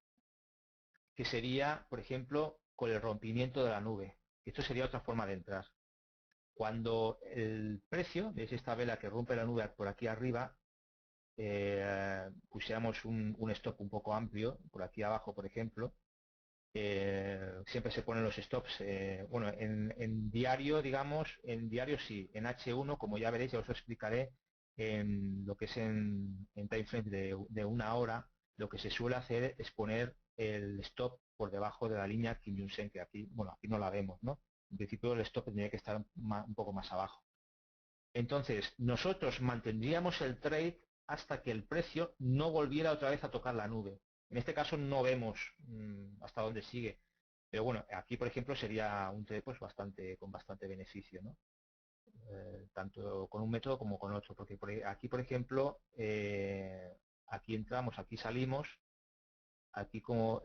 que sería, por ejemplo, con el rompimiento de la nube. Esto sería otra forma de entrar. Cuando el precio, de esta vela que rompe la nube por aquí arriba, pusiéramos un stop un poco amplio, por aquí abajo, por ejemplo, siempre se ponen los stops, bueno, en diario, digamos, en diario sí, en H1, como ya veréis, ya os lo explicaré, en lo que es en time frame de una hora, lo que se suele hacer es poner el stop por debajo de la línea Kijun-sen, que aquí, bueno, aquí no la vemos, ¿no? En principio el stop tendría que estar un poco más abajo. Entonces, nosotros mantendríamos el trade hasta que el precio no volviera otra vez a tocar la nube. En este caso no vemos hasta dónde sigue. Pero bueno, aquí por ejemplo sería un trade pues con bastante beneficio, ¿no? Tanto con un método como con otro. Porque aquí por ejemplo, aquí entramos, aquí salimos, aquí como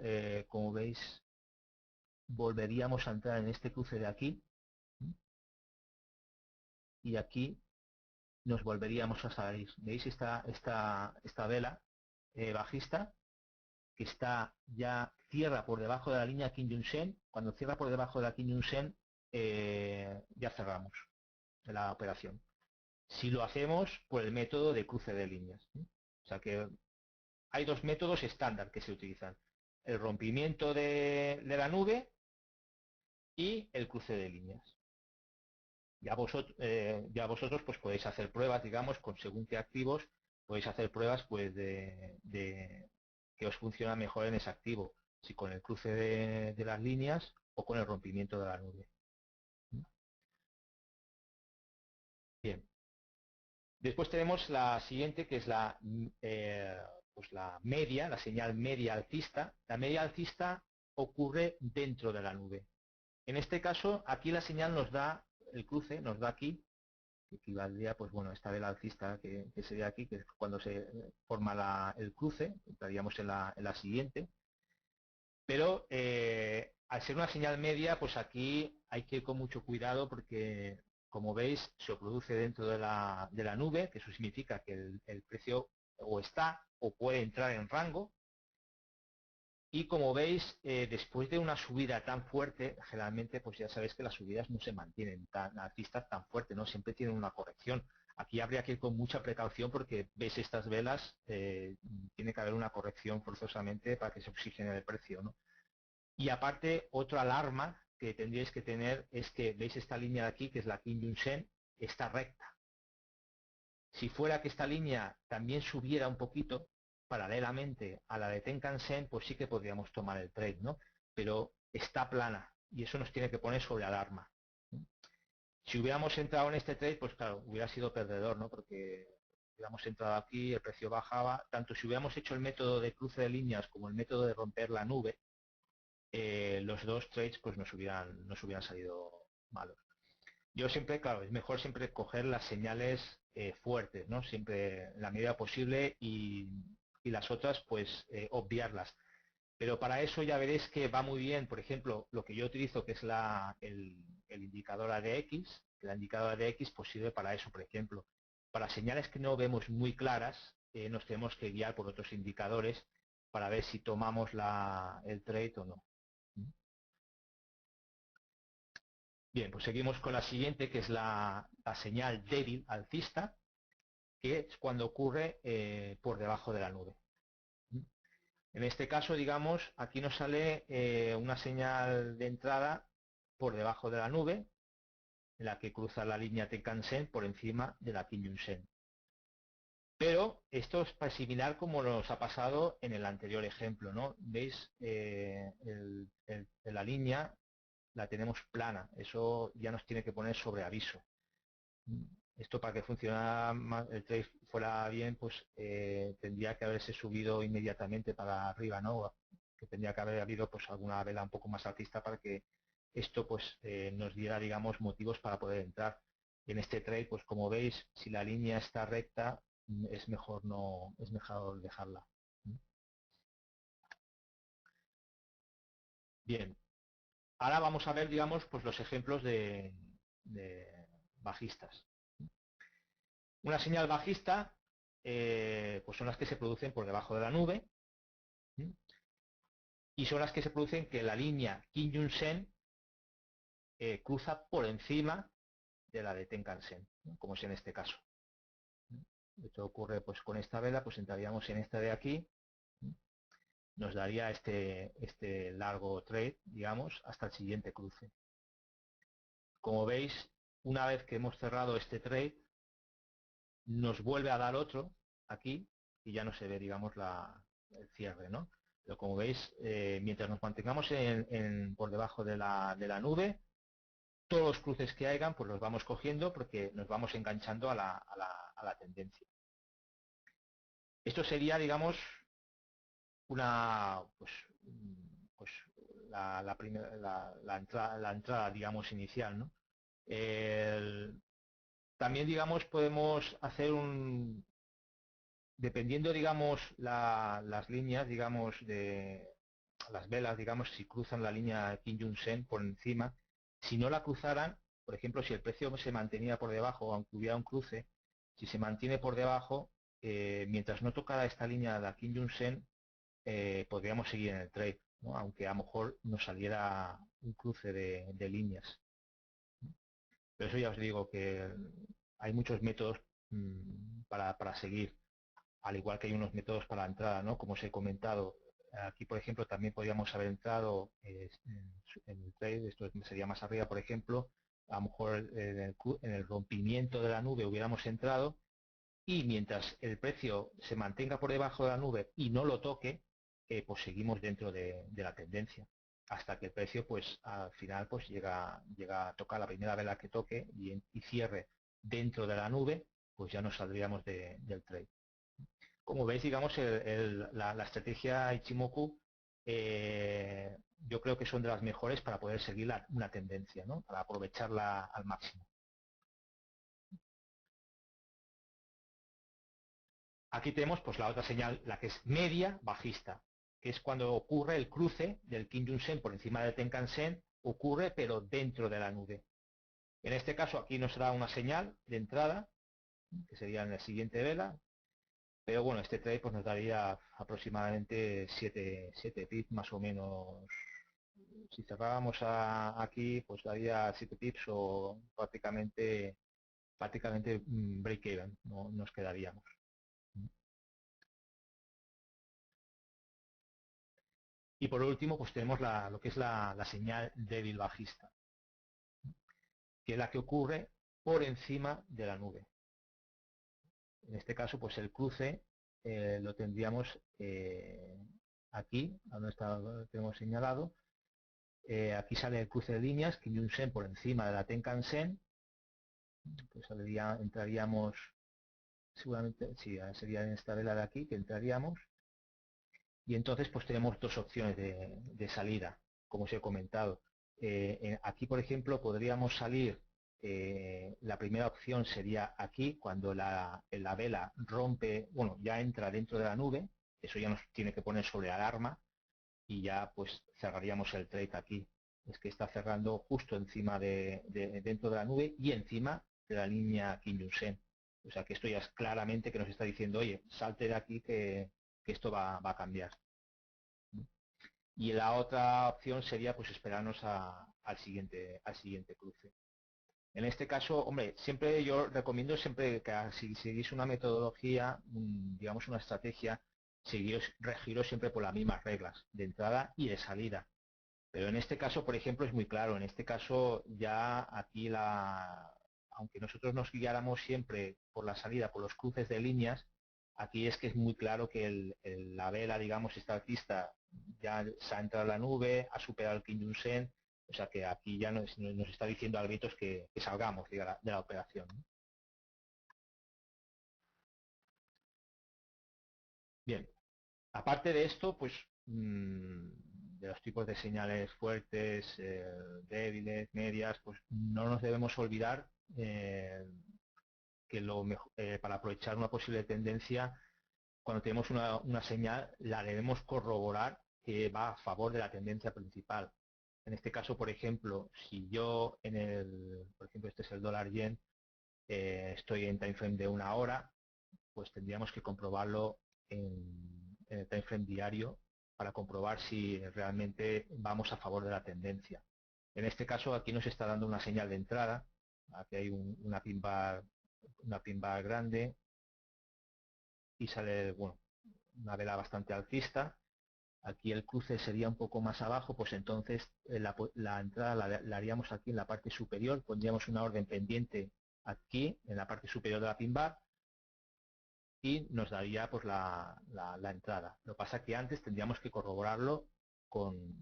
veis, volveríamos a entrar en este cruce de aquí, y aquí nos volveríamos a salir. ¿Veis esta vela bajista que cierra por debajo de la línea Kijun-sen? Cuando cierra por debajo de la Kijun-sen ya cerramos la operación. si lo hacemos por el método de cruce de líneas. O sea que hay dos métodos estándar que se utilizan: el rompimiento de la nube y el cruce de líneas. Ya vosotros pues podéis hacer pruebas, digamos, con según qué activos podéis hacer pruebas pues de que os funciona mejor en ese activo, si con el cruce de las líneas o con el rompimiento de la nube. Bien. Después tenemos la siguiente, que es pues la media, la señal media alcista. La media alcista ocurre dentro de la nube. En este caso, aquí la señal nos da, el cruce nos da aquí, que equivaldría, pues bueno, esta vela alcista que sería aquí, que es cuando se forma el cruce, entraríamos en la siguiente. Pero al ser una señal media, pues aquí hay que ir con mucho cuidado porque, como veis, se produce dentro de la nube, que eso significa que el precio o está o puede entrar en rango. Y como veis, después de una subida tan fuerte, generalmente pues ya sabéis que las subidas no se mantienen tan alcistas tan fuertes, ¿no? Siempre tienen una corrección. Aquí habría que ir con mucha precaución porque veis estas velas, tiene que haber una corrección forzosamente para que se oxigene el precio, ¿no? Y aparte, otra alarma que tendríais que tener es que veis esta línea de aquí, que es la Kijun-sen, está recta. Si fuera que esta línea también subiera un poquito, paralelamente a la de Tenkan-sen, pues sí que podríamos tomar el trade, ¿no? Pero está plana y eso nos tiene que poner sobre alarma. Si hubiéramos entrado en este trade, pues claro, hubiera sido perdedor, ¿no? Porque hubiéramos entrado aquí, el precio bajaba. Tanto si hubiéramos hecho el método de cruce de líneas como el método de romper la nube, los dos trades pues nos hubieran salido malos. Yo siempre, claro, es mejor siempre coger las señales fuertes, ¿no? Siempre en la medida posible y las otras pues obviarlas. Pero para eso ya veréis que va muy bien, por ejemplo, lo que yo utilizo, que es el indicador ADX. La indicadora ADX pues sirve para eso, por ejemplo. Para señales que no vemos muy claras, nos tenemos que guiar por otros indicadores para ver si tomamos el trade o no. Bien, pues seguimos con la siguiente, que es la señal débil alcista, que es cuando ocurre por debajo de la nube. En este caso, digamos, aquí nos sale una señal de entrada por debajo de la nube, en la que cruza la línea Tenkan-sen por encima de la Kijun-sen. Pero esto es similar como nos ha pasado en el anterior ejemplo, ¿no? ¿Veis? La línea la tenemos plana, eso ya nos tiene que poner sobre aviso. Esto para que funcionara el trade fuera bien, pues tendría que haberse subido inmediatamente para arriba, ¿no? Que tendría que haber habido pues alguna vela un poco más alcista para que esto pues nos diera, digamos, motivos para poder entrar. Y en este trade, pues como veis, si la línea está recta, es mejor dejarla. Bien, ahora vamos a ver, digamos, pues los ejemplos de bajistas. Una señal bajista pues son las que se producen por debajo de la nube, y son las que se producen que la línea Kijun-sen cruza por encima de la de Tenkan-sen, ¿no? Como es en este caso. Esto ocurre pues con esta vela, pues entraríamos en esta de aquí, nos daría este largo trade, digamos, hasta el siguiente cruce. Como veis, una vez que hemos cerrado este trade, nos vuelve a dar otro aquí y ya no se ve, digamos, el cierre, ¿no? Pero como veis, mientras nos mantengamos por debajo de la nube, todos los cruces que hayan, pues los vamos cogiendo porque nos vamos enganchando a la tendencia. Esto sería, digamos, pues la entrada, digamos, inicial, ¿no? También, digamos, podemos hacer dependiendo, digamos, las líneas, digamos, de las velas, digamos, si cruzan la línea Kijun-sen por encima, si no la cruzaran, por ejemplo, si el precio se mantenía por debajo, aunque hubiera un cruce, si se mantiene por debajo, mientras no tocara esta línea de la Kijun-sen, podríamos seguir en el trade, ¿no? Aunque a lo mejor nos saliera un cruce de líneas. Pero eso ya os digo que hay muchos métodos para seguir, al igual que hay unos métodos para la entrada, ¿no? Como os he comentado, aquí por ejemplo también podríamos haber entrado en el trade, esto sería más arriba por ejemplo, a lo mejor en el rompimiento de la nube hubiéramos entrado, y mientras el precio se mantenga por debajo de la nube y no lo toque, pues seguimos dentro de la tendencia, hasta que el precio pues al final pues llega a tocar la primera vela que toque y cierre dentro de la nube, pues ya nos saldríamos del trade. Como veis, digamos, la estrategia Ichimoku, yo creo que son de las mejores para poder seguir una tendencia, ¿no? Para aprovecharla al máximo. Aquí tenemos pues la otra señal, la que es media bajista, que es cuando ocurre el cruce del Kijun-sen por encima del Tenkan-sen, ocurre pero dentro de la nube. En este caso aquí nos da una señal de entrada, que sería en la siguiente vela, pero bueno, este trade pues nos daría aproximadamente 7 pips más o menos. Si cerrábamos aquí, pues daría 7 pips o prácticamente break-even, no, nos quedaríamos. Y por último, pues tenemos lo que es la señal débil bajista, que es la que ocurre por encima de la nube. En este caso, pues el cruce lo tendríamos aquí, donde lo tenemos señalado. Aquí sale el cruce de líneas, Kijun-sen por encima de la Tenkan-sen. Pues entraríamos, seguramente, sí, sería en esta vela de aquí que entraríamos. Y entonces pues tenemos dos opciones de salida, como os he comentado. Aquí, por ejemplo, podríamos salir, la primera opción sería aquí, cuando la vela rompe, bueno, ya entra dentro de la nube, eso ya nos tiene que poner sobre alarma y ya pues cerraríamos el trade aquí. Es que está cerrando justo encima dentro de la nube y encima de la línea Kijun-sen. O sea que esto ya es claramente que nos está diciendo, oye, salte de aquí que esto va a cambiar. Y la otra opción sería pues esperarnos al siguiente cruce. En este caso, hombre, siempre yo recomiendo siempre que si seguís una metodología, digamos una estrategia, regiros siempre por las mismas reglas de entrada y de salida. Pero en este caso, por ejemplo, es muy claro. En este caso ya aquí aunque nosotros nos guiáramos siempre por la salida, por los cruces de líneas, aquí es que es muy claro que la vela, digamos, esta artista ya se ha entrado a la nube, ha superado el Kijun-sen, o sea que aquí ya nos está diciendo a gritos que salgamos de la operación, ¿no? Bien, aparte de esto, pues de los tipos de señales fuertes, débiles, medias, pues no nos debemos olvidar que para aprovechar una posible tendencia, cuando tenemos una señal, la debemos corroborar que va a favor de la tendencia principal. En este caso, por ejemplo, si yo por ejemplo, este es el dólar yen, estoy en time frame de 1 hora, pues tendríamos que comprobarlo en el time frame diario para comprobar si realmente vamos a favor de la tendencia. En este caso, aquí nos está dando una señal de entrada. Aquí hay una pin bar grande y sale, bueno, una vela bastante alcista. Aquí el cruce sería un poco más abajo, pues entonces la entrada la haríamos aquí en la parte superior, pondríamos una orden pendiente aquí en la parte superior de la pin bar y nos daría pues la entrada. Lo que pasa es que antes tendríamos que corroborarlo con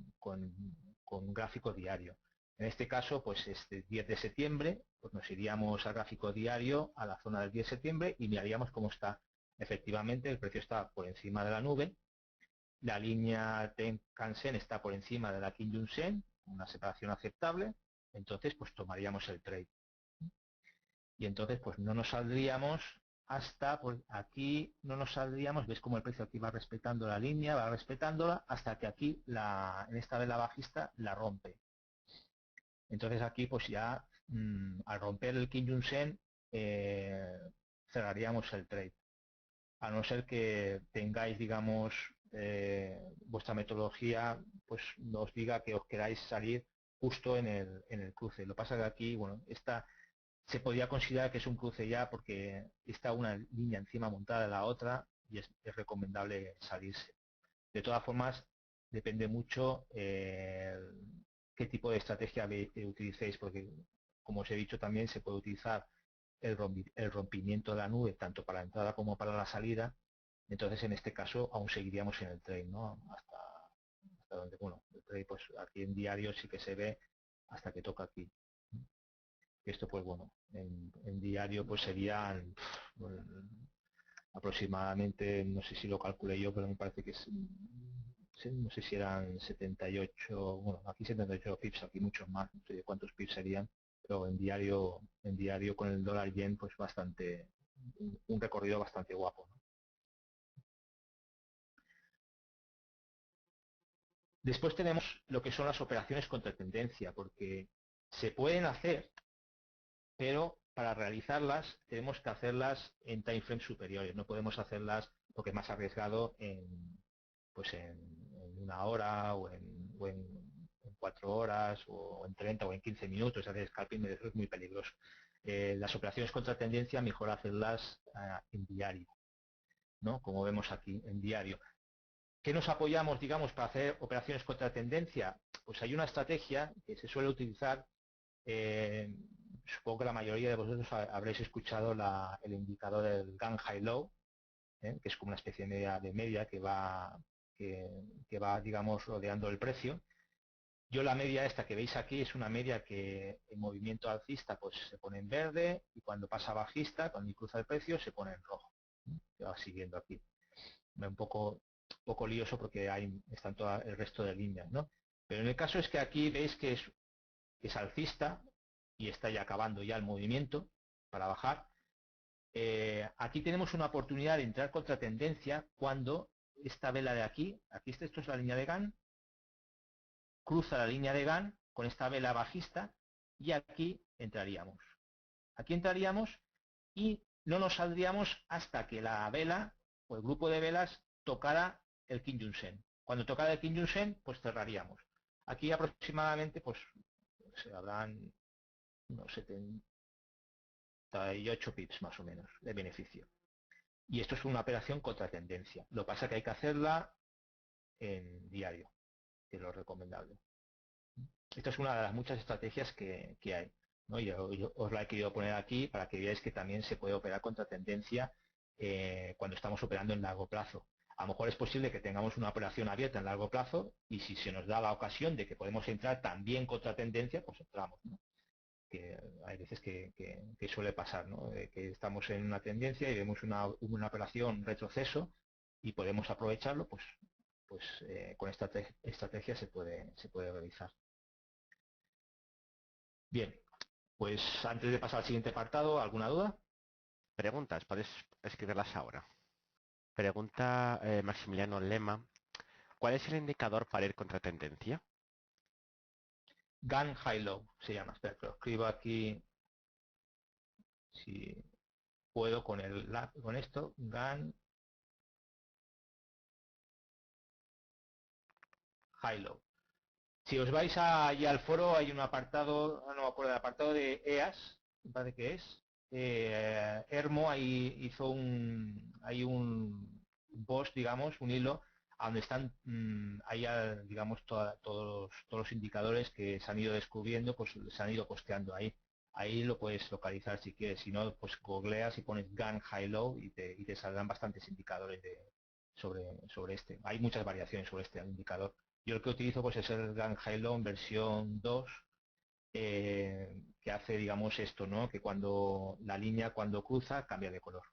un gráfico diario. En este caso, pues este 10 de septiembre, pues nos iríamos al gráfico diario a la zona del 10 de septiembre y miraríamos cómo está. Efectivamente, el precio está por encima de la nube, la línea Tenkan-sen está por encima de la Kijun-sen, una separación aceptable, entonces pues tomaríamos el trade. Y entonces pues no nos saldríamos hasta, pues aquí no nos saldríamos, ves como el precio aquí va respetando la línea, va respetándola, hasta que aquí en esta vela bajista la rompe. Entonces aquí pues ya al romper el Kijun-sen cerraríamos el trade. A no ser que tengáis, digamos, vuestra metodología pues nos diga que os queráis salir justo en el cruce. Lo que pasa que aquí, bueno, se podría considerar que es un cruce ya porque está una línea encima montada de la otra y es recomendable salirse. De todas formas, depende mucho qué tipo de estrategia utilicéis, porque como os he dicho también se puede utilizar el rompimiento de la nube tanto para la entrada como para la salida. Entonces en este caso aún seguiríamos en el trade, ¿no? Hasta donde, bueno, el trade pues aquí en diario sí que se ve hasta que toca aquí. Esto pues bueno, en diario pues serían bueno, aproximadamente, no sé si lo calculé yo, pero me parece que es, no sé si eran 78, bueno, aquí 78 pips, aquí muchos más, no sé cuántos pips serían, pero en diario con el dólar yen, pues bastante, un recorrido bastante guapo, ¿no? Después tenemos lo que son las operaciones contra tendencia, porque se pueden hacer, pero para realizarlas tenemos que hacerlas en time frames superiores, no podemos hacerlas porque es más arriesgado pues en una hora en 4 horas o en 30 o en 15 minutos, hacer scalping es muy peligroso. Las operaciones contra tendencia mejor hacerlas en diario, ¿no? Como vemos aquí, en diario. ¿Qué nos apoyamos, digamos, para hacer operaciones contra tendencia? Pues hay una estrategia que se suele utilizar, eh, supongo que la mayoría de vosotros habréis escuchado el indicador del Gun High Low, que es como una especie de media que va, digamos, rodeando el precio. Yo la media esta que veis aquí es una media que en movimiento alcista pues se pone en verde y cuando pasa bajista, cuando cruza el precio, se pone en rojo. Que va siguiendo aquí. Un poco lioso porque están todo el resto de líneas, ¿no? Pero en el caso es que aquí veis que es alcista y está ya acabando ya el movimiento para bajar. Aquí tenemos una oportunidad de entrar contra tendencia cuando esta vela de aquí esto es la línea de GAN, cruza la línea de GAN con esta vela bajista y aquí entraríamos. Aquí entraríamos y no nos saldríamos hasta que la vela o el grupo de velas tocara el Kijun-sen. Cuando tocara el Kijun-sen, pues cerraríamos. Aquí aproximadamente pues se habrán unos 78 pips más o menos de beneficio. Y esto es una operación contra tendencia. Lo que pasa es que hay que hacerla en diario, que es lo recomendable. Esta es una de las muchas estrategias que hay, ¿no? Yo os la he querido poner aquí para que veáis que también se puede operar contra tendencia cuando estamos operando en largo plazo. A lo mejor es posible que tengamos una operación abierta en largo plazo y si se nos da la ocasión de que podemos entrar también contra tendencia, pues entramos, ¿no? Que hay veces que suele pasar, ¿no? Que estamos en una tendencia y vemos una operación retroceso y podemos aprovecharlo, pues con esta estrategia se puede realizar. Bien, pues antes de pasar al siguiente apartado, ¿alguna duda? Preguntas, puedes escribirlas ahora. Pregunta Maximiliano Lema. ¿Cuál es el indicador para ir contra tendencia? GAN High Low se llama. Espera, que lo escribo aquí si puedo con esto. GAN High Low. Si os vais allí al foro hay un apartado, no me acuerdo, el apartado de EAS, me parece que es. Hermo ahí hizo hay un post, digamos, un hilo, a donde están ahí, digamos, todos los indicadores que se han ido descubriendo, pues se han ido posteando ahí. Ahí lo puedes localizar si quieres, si no, pues googleas y pones GAN High Low y te saldrán bastantes indicadores sobre este. Hay muchas variaciones sobre este indicador. Yo el que utilizo pues es el GAN High Low en versión 2, que hace, digamos, esto, ¿no? Que cuando la línea cuando cruza cambia de color.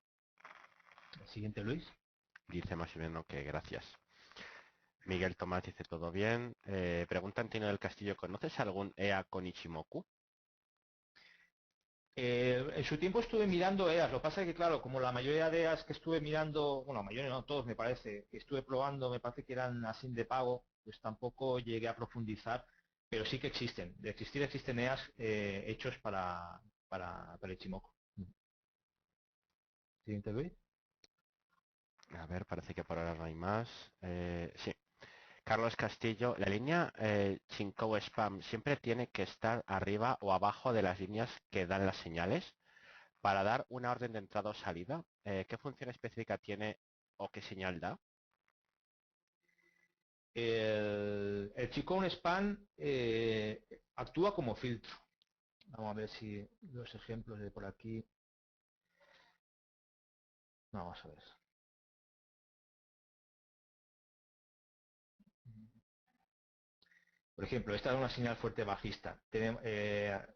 El siguiente, Luis. Dice Maximiliano que gracias. Miguel Tomás dice todo bien. Pregunta Antonio del Castillo, ¿conoces algún EA con Ichimoku? En su tiempo estuve mirando EAS, lo que pasa es que claro, como la mayoría de EAS que estuve mirando, bueno, la mayoría no, todos me parece, que estuve probando, me parece que eran así de pago, pues tampoco llegué a profundizar, pero sí que existen. De existir existen EAS hechos para Ichimoku. Siguiente, Luis. A ver, parece que por ahora no hay más. Sí. Carlos Castillo, la línea Chinkou Spam siempre tiene que estar arriba o abajo de las líneas que dan las señales para dar una orden de entrada o salida. ¿Qué función específica tiene o qué señal da? El Chicone Span actúa como filtro. Vamos a ver si los ejemplos de por aquí. Vamos a ver. Por ejemplo, esta es una señal fuerte bajista.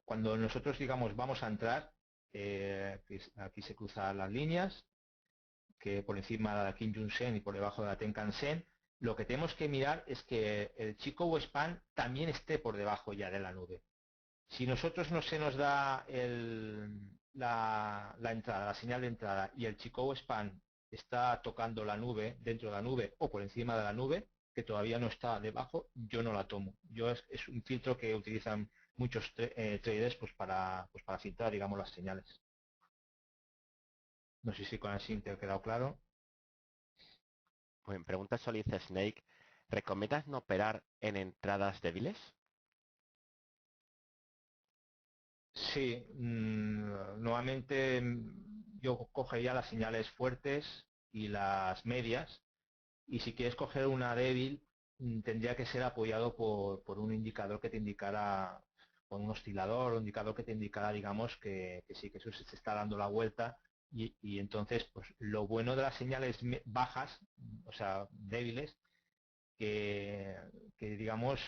Cuando nosotros digamos vamos a entrar, aquí se cruzan las líneas, que por encima de la Kim Jong-sen y por debajo de la Tenkan-sen, lo que tenemos que mirar es que el Chikou Span también esté por debajo ya de la nube. Si nosotros no se nos da la entrada, la señal de entrada y el Chikou Span está tocando la nube, dentro de la nube o por encima de la nube, que todavía no está debajo, yo no la tomo. Es un filtro que utilizan muchos traders pues para filtrar, digamos, las señales. No sé si con así te ha quedado claro. Bueno, pregunta Solid Snake. ¿Recomiendas no operar en entradas débiles? Sí, nuevamente yo cogería las señales fuertes y las medias, y si quieres coger una débil, tendría que ser apoyado por un indicador que te indicara, con un oscilador o indicador que te indicara, digamos, que sí, que eso se está dando la vuelta, y entonces, pues lo bueno de las señales bajas, o sea, débiles, que, digamos,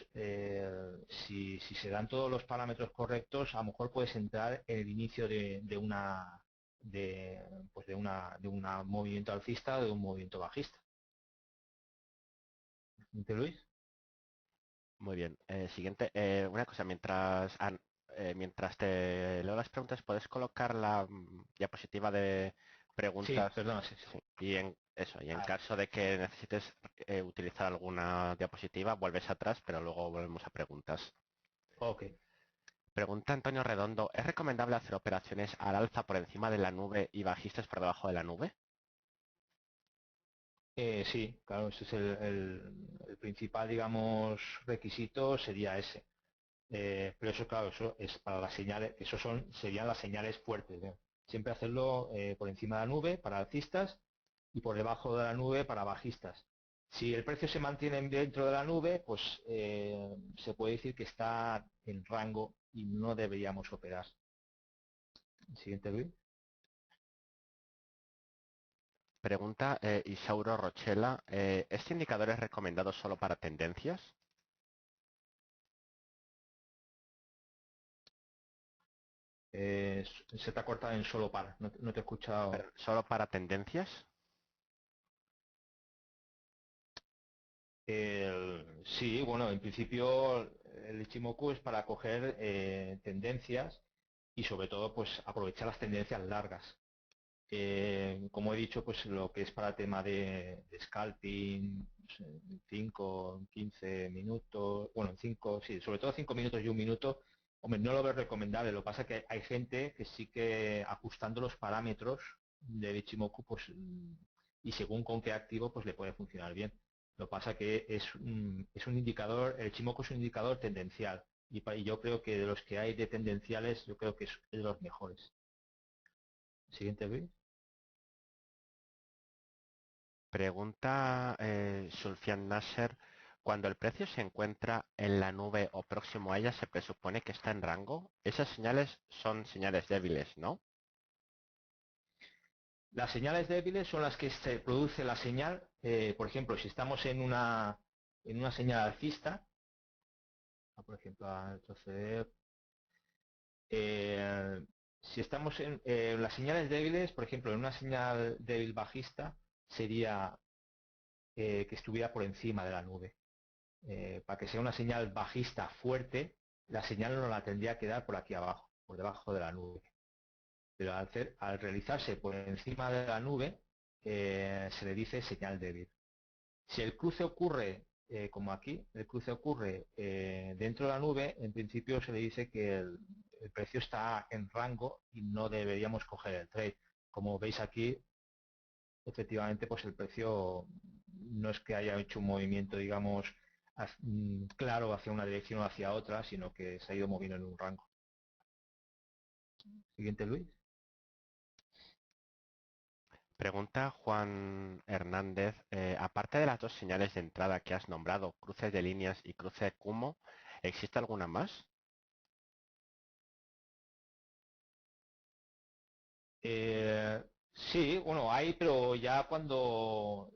si se dan todos los parámetros correctos, a lo mejor puedes entrar en el inicio de un movimiento alcista o de un movimiento bajista. ¿Te Luis? Muy bien. Siguiente. Una cosa, mientras te leo las preguntas, ¿puedes colocar la diapositiva de Sí, preguntas? perdona, sí, sí. Sí. Y en Ah, caso de que necesites utilizar alguna diapositiva, vuelves atrás, pero luego volvemos a preguntas. ok. Pregunta Antonio Redondo, ¿es recomendable hacer operaciones al alza por encima de la nube y bajistas por debajo de la nube? Sí, claro, ese es el principal, digamos, requisito sería ese. Pero eso, claro, eso es para las señales, serían las señales fuertes, ¿eh? Siempre hacerlo por encima de la nube para alcistas y por debajo de la nube para bajistas. Si el precio se mantiene dentro de la nube, pues se puede decir que está en rango y no deberíamos operar. Siguiente, Luis. Pregunta Isauro Rochela, ¿este indicador es recomendado solo para tendencias? Se te ha cortado en solo para, no te he escuchado. ¿Solo para tendencias? Sí, bueno, en principio el Ichimoku es para coger tendencias y sobre todo pues aprovechar las tendencias largas. Como he dicho, pues lo que es para tema de scalping, pues, en 5, 15 minutos, bueno, en 5, sí, sobre todo 5 minutos y un minuto, hombre, no lo veo recomendable. Lo que pasa es que hay gente que sí que ajustando los parámetros del Ichimoku, pues, y según con qué activo, pues le puede funcionar bien. Lo que pasa que es un indicador, el Ichimoku es un indicador tendencial, y yo creo que de los que hay de tendenciales, yo creo que es de los mejores. Siguiente, Luis. Pregunta Sulfian Nasser, cuando el precio se encuentra en la nube o próximo a ella, se presupone que está en rango. Esas señales son señales débiles, ¿no? Las señales débiles son las que se produce la señal, por ejemplo, si estamos en una señal alcista, por ejemplo, a retroceder, si estamos en las señales débiles, por ejemplo, en una señal débil bajista, sería que estuviera por encima de la nube. Para que sea una señal bajista fuerte, la señal no la tendría que dar por aquí abajo, por debajo de la nube. Pero al realizarse por encima de la nube, se le dice señal débil. Si el cruce ocurre, como aquí, el cruce ocurre dentro de la nube, en principio se le dice que el precio está en rango y no deberíamos coger el trade. Como veis aquí, efectivamente, pues el precio no es que haya hecho un movimiento, digamos, claro hacia una dirección o hacia otra, sino que se ha ido moviendo en un rango. Siguiente, Luis. Pregunta Juan Hernández, aparte de las dos señales de entrada que has nombrado, cruces de líneas y cruce de Kumo, ¿existe alguna más? Sí, bueno, hay, pero ya cuando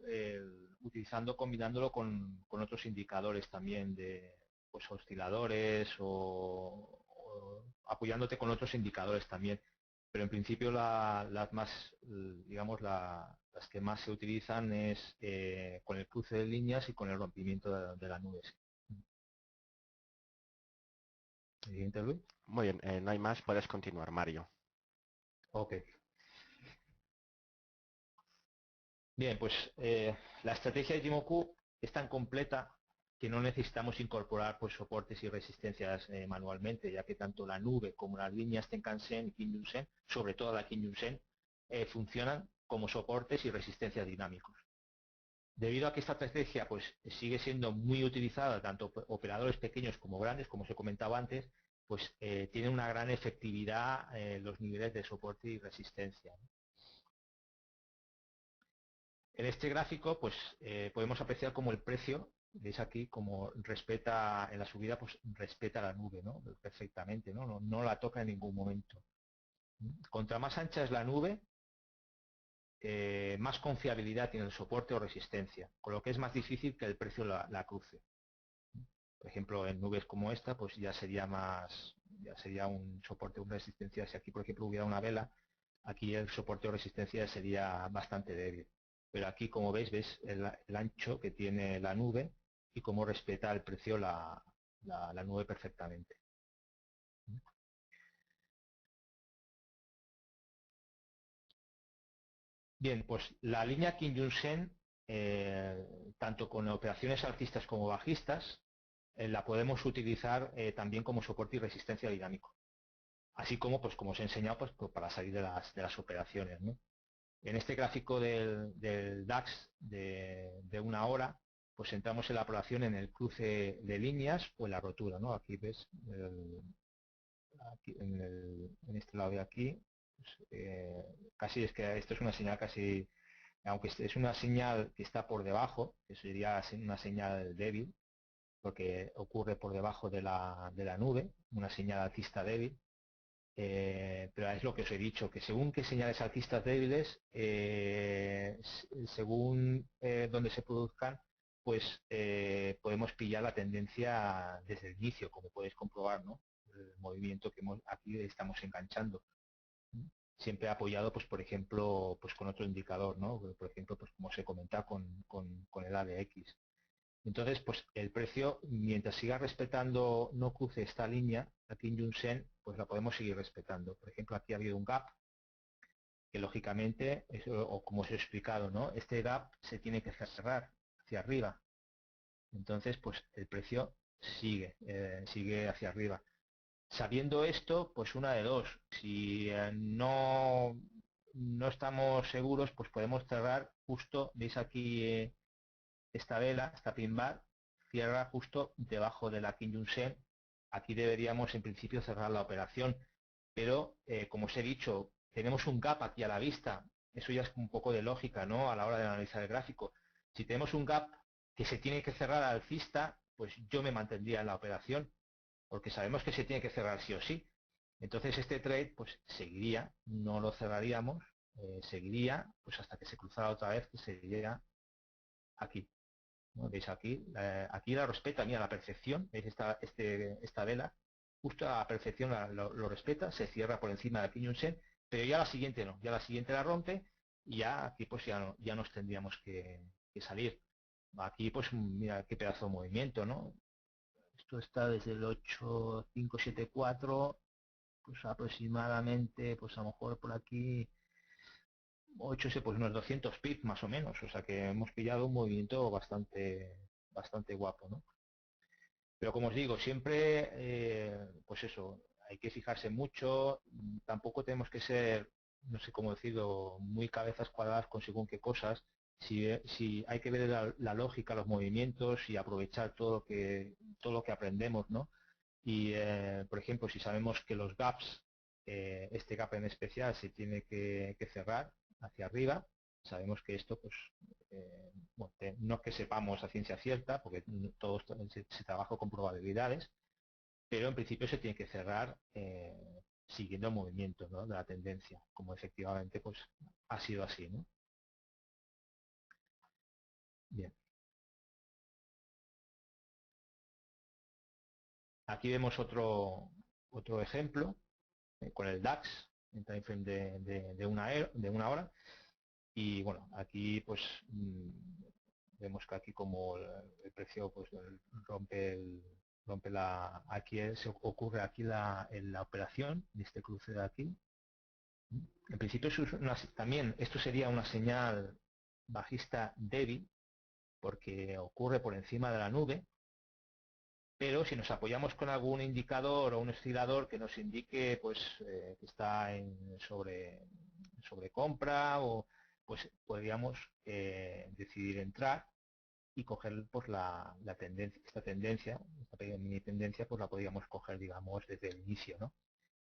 utilizando, combinándolo con otros indicadores también de pues osciladores o apoyándote con otros indicadores también. Pero en principio las más, digamos, las que más se utilizan es con el cruce de líneas y con el rompimiento de las nubes. Siguiente, Luis. Muy bien, no hay más, puedes continuar, Mario. Ok. Bien, pues la estrategia de Jimoku es tan completa que no necesitamos incorporar pues, soportes y resistencias manualmente, ya que tanto la nube como las líneas Tenkan-sen y Kinjun-sen, sobre todo la Kinjun-sen, funcionan como soportes y resistencias dinámicos. Debido a que esta estrategia pues, sigue siendo muy utilizada tanto por operadores pequeños como grandes, como os he comentado antes, pues tiene una gran efectividad los niveles de soporte y resistencia, ¿no? En este gráfico pues podemos apreciar como el precio, veis aquí, como respeta en la subida, pues respeta la nube, ¿no? Perfectamente, ¿no? No la toca en ningún momento. Contra más ancha es la nube, más confiabilidad tiene el soporte o resistencia, con lo que es más difícil que el precio la cruce. Por ejemplo, en nubes como esta, pues ya sería un soporte o una resistencia. Si aquí, por ejemplo, hubiera una vela, aquí el soporte o resistencia sería bastante débil. Pero aquí, como veis el ancho que tiene la nube y cómo respeta el precio la nube perfectamente. Bien, pues la línea Kinjun-sen, tanto con operaciones alcistas como bajistas, la podemos utilizar también como soporte y resistencia dinámico. Así como, pues como os he enseñado, pues para salir de las operaciones, ¿no? En este gráfico del DAX de una hora, pues entramos en la población en el cruce de líneas o en la rotura, ¿no? Aquí ves, en este lado de aquí, pues, casi es que esto es una señal casi, aunque es una señal que está por debajo, que sería una señal débil, porque ocurre por debajo de la nube, una señal alcista débil. Pero es lo que os he dicho, que según qué señales alcistas débiles, según donde se produzcan, pues podemos pillar la tendencia desde el inicio, como podéis comprobar, ¿no? El movimiento que aquí estamos enganchando. Siempre apoyado, pues por ejemplo, pues con otro indicador, ¿no? Por ejemplo, pues como se comenta con el ADX. Entonces, pues el precio, mientras siga respetando, no cruce esta línea, aquí en Junsen, pues la podemos seguir respetando. Por ejemplo, aquí ha habido un gap, que lógicamente, o como os he explicado, ¿no? Este gap se tiene que cerrar hacia arriba. Entonces, pues el precio sigue hacia arriba. Sabiendo esto, pues una de dos. Si no estamos seguros, pues podemos cerrar justo, veis aquí esta vela, esta pin bar, cierra justo debajo de la Kinjun-sen. Aquí deberíamos en principio cerrar la operación, pero como os he dicho, tenemos un gap aquí a la vista. Eso ya es un poco de lógica, ¿no? A la hora de analizar el gráfico. Si tenemos un gap que se tiene que cerrar alcista, pues yo me mantendría en la operación, porque sabemos que se tiene que cerrar sí o sí. Entonces este trade pues seguiría, no lo cerraríamos, seguiría pues hasta que se cruzara otra vez, que sería aquí, ¿no? ¿Veis aquí? Aquí la respeta, mira, la perfección, ¿veis esta vela? Justo a la perfección lo respeta, se cierra por encima del Kinjun-sen, pero ya la siguiente no, ya la siguiente la rompe y ya aquí pues ya nos tendríamos que salir. Aquí pues mira qué pedazo de movimiento, ¿no? Esto está desde el 8574, pues aproximadamente, pues a lo mejor por aquí 8, pues unos 200 pips más o menos, o sea que hemos pillado un movimiento bastante guapo, ¿no? Pero como os digo, siempre, pues eso, hay que fijarse mucho, tampoco tenemos que ser, no sé cómo decirlo, muy cabezas cuadradas con según qué cosas, si hay que ver la lógica, los movimientos y aprovechar todo lo que aprendemos, ¿no? Y, por ejemplo, si sabemos que los gaps, este gap en especial se tiene que cerrar hacia arriba, sabemos que esto, pues, bueno, no es que sepamos a ciencia cierta, porque todo esto se trabaja con probabilidades, pero en principio se tiene que cerrar siguiendo el movimiento, ¿no?, de la tendencia, como efectivamente pues ha sido así, ¿no? Bien. Aquí vemos otro ejemplo con el DAX en time frame de una hora. Y bueno, aquí pues vemos que aquí como el precio pues rompe aquí se ocurre aquí en la operación de este cruce de aquí. En principio también esto sería una señal bajista débil porque ocurre por encima de la nube, pero si nos apoyamos con algún indicador o un oscilador que nos indique pues que está sobre compra, o pues podríamos decidir entrar y coger pues la tendencia, esta pequeña mini tendencia, pues la podríamos coger, digamos, desde el inicio, ¿no?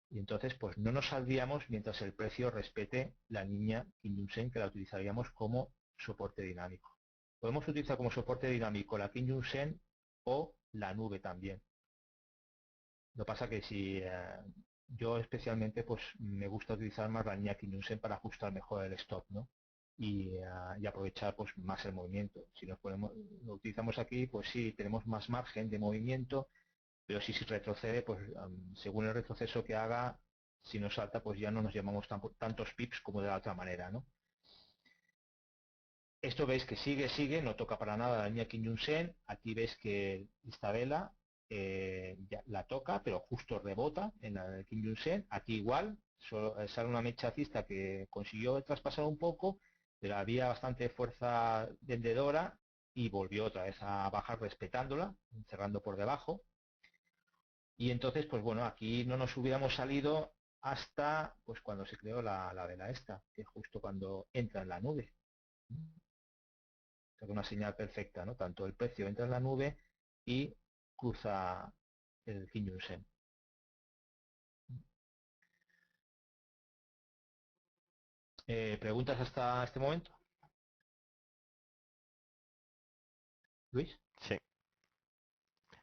Y entonces pues no nos saldríamos mientras el precio respete la línea Kijun-sen, que la utilizaríamos como soporte dinámico. Podemos utilizar como soporte dinámico la Kijun-sen o la nube también. Lo que pasa que si yo especialmente pues me gusta utilizar más la línea Kijun-sen para ajustar mejor el stop, ¿no? Y aprovechar pues más el movimiento. Si lo utilizamos aquí, pues sí, tenemos más margen de movimiento, pero si retrocede, pues según el retroceso que haga, si nos salta, pues ya no nos llamamos tantos pips como de la otra manera, ¿no? Esto veis que sigue, no toca para nada la línea Kijun-sen. Aquí veis que esta vela ya la toca, pero justo rebota en la Kijun-sen. Aquí igual, sale una mecha alcista que consiguió traspasar un poco, pero había bastante fuerza vendedora y volvió otra vez a bajar respetándola, cerrando por debajo. Y entonces, pues bueno, aquí no nos hubiéramos salido hasta pues cuando se creó la vela esta, que es justo cuando entra en la nube. Es una señal perfecta, ¿no? Tanto el precio entra en la nube y cruza el Kijun-sen. ¿Preguntas hasta este momento, Luis? Sí.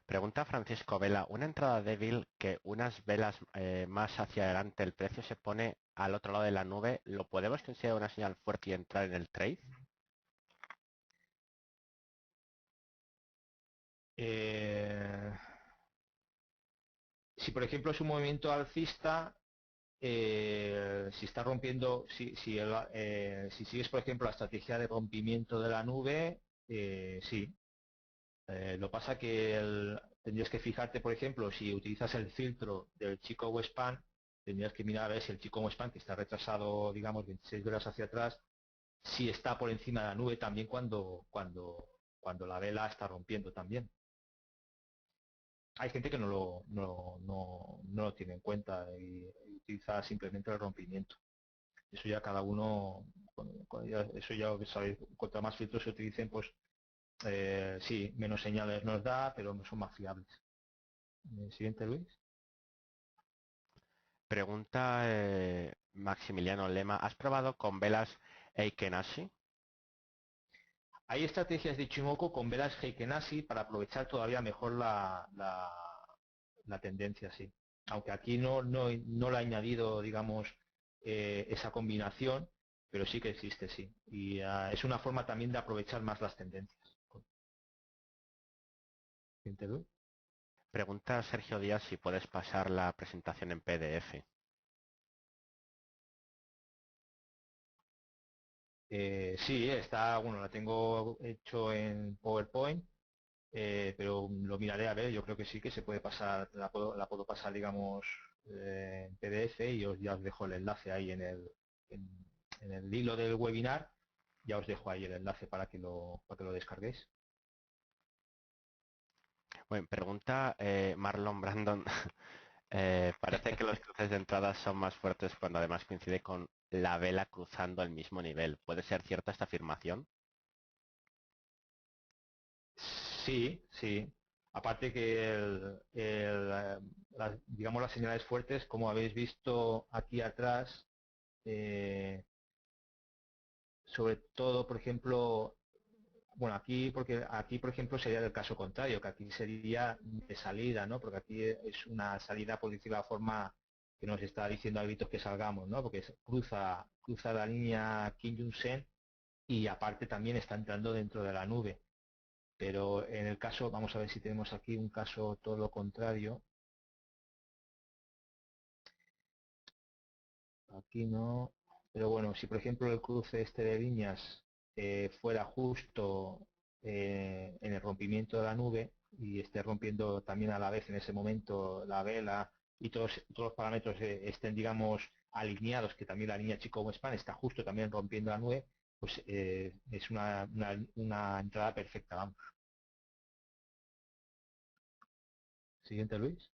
Pregunta Francisco Vela, una entrada débil que unas velas más hacia adelante el precio se pone al otro lado de la nube, ¿lo podemos considerar una señal fuerte y entrar en el trade? Si por ejemplo es un movimiento alcista, si está rompiendo, si sigues por ejemplo la estrategia de rompimiento de la nube, sí. Lo pasa que tendrías que fijarte, por ejemplo, si utilizas el filtro del Chicago Span, tendrías que mirar a ver si el Chicago Span, que está retrasado, digamos, 26 horas hacia atrás, si está por encima de la nube también cuando la vela está rompiendo también. Hay gente que no lo tiene en cuenta y utiliza simplemente el rompimiento. Eso ya cada uno, eso ya lo que sabéis, cuanto más filtros se utilicen, pues sí, menos señales nos da, pero son más fiables. Siguiente, Luis. Pregunta Maximiliano Lema, ¿has probado con velas Eikenashi? Hay estrategias de Ichimoku con velas Heikenasi para aprovechar todavía mejor la tendencia, sí. Aunque aquí no le ha añadido, digamos, esa combinación, pero sí que existe, sí. Y es una forma también de aprovechar más las tendencias. Siguiente, Luis. Pregunta Sergio Díaz si puedes pasar la presentación en PDF. Sí, bueno, la tengo hecho en PowerPoint, pero lo miraré a ver, yo creo que sí que se puede pasar, la puedo pasar, digamos, en PDF y ya os dejo el enlace ahí en el hilo del webinar, ya os dejo ahí el enlace para que lo descarguéis. Bueno, pregunta Marlon Brandon, parece que los cruces de entrada son más fuertes cuando además coincide con la vela cruzando el mismo nivel. ¿Puede ser cierta esta afirmación? Sí, sí. Aparte que digamos las señales fuertes, como habéis visto aquí atrás, eh, sobre todo, por ejemplo, bueno, aquí, porque aquí, por ejemplo, sería el caso contrario, que aquí sería de salida, ¿no? Porque aquí es una salida, por decirlo de la forma que nos está diciendo a gritos que salgamos, ¿no? Porque cruza la línea Kim Jong-sen y aparte también está entrando dentro de la nube. Pero en el caso, vamos a ver si tenemos aquí un caso todo lo contrario. Aquí no. Pero bueno, si por ejemplo el cruce este de líneas fuera justo en el rompimiento de la nube y esté rompiendo también a la vez en ese momento la vela y todos los parámetros estén, digamos, alineados, que también la línea Chico-Span está justo también rompiendo la nube, pues es una entrada perfecta, vamos. Siguiente, Luis.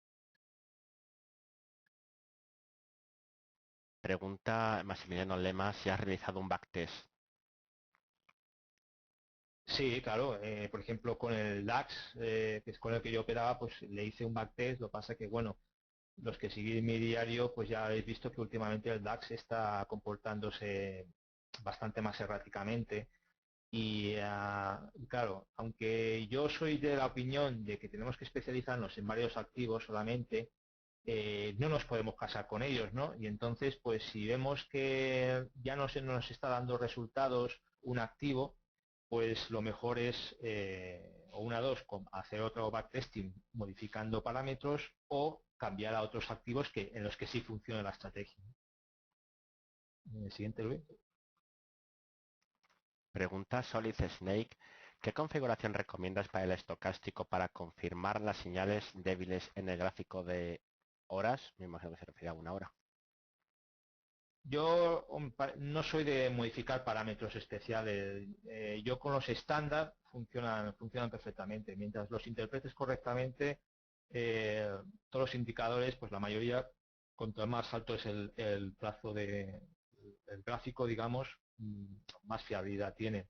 Pregunta Maximiliano Lema si has realizado un backtest. Sí, claro. Por ejemplo, con el DAX, que es con el que yo operaba, pues le hice un backtest. Lo que pasa que, bueno, los que siguen mi diario, pues ya habéis visto que últimamente el DAX está comportándose bastante más erráticamente. Y claro, aunque yo soy de la opinión de que tenemos que especializarnos en varios activos solamente, no nos podemos casar con ellos, ¿no? Y entonces, pues si vemos que ya no se nos está dando resultados un activo, pues lo mejor es, o una dos, hacer otro backtesting modificando parámetros o cambiar a otros activos en los que sí funciona la estrategia. Siguiente, Luis. Pregunta Solid Snake, ¿qué configuración recomiendas para el estocástico para confirmar las señales débiles en el gráfico de horas? Me imagino que se refiere a una hora. Yo no soy de modificar parámetros especiales. Yo con los estándar funcionan perfectamente. Mientras los interpretes correctamente, todos los indicadores, pues la mayoría, cuanto más alto es el plazo el gráfico, digamos, más fiabilidad tiene.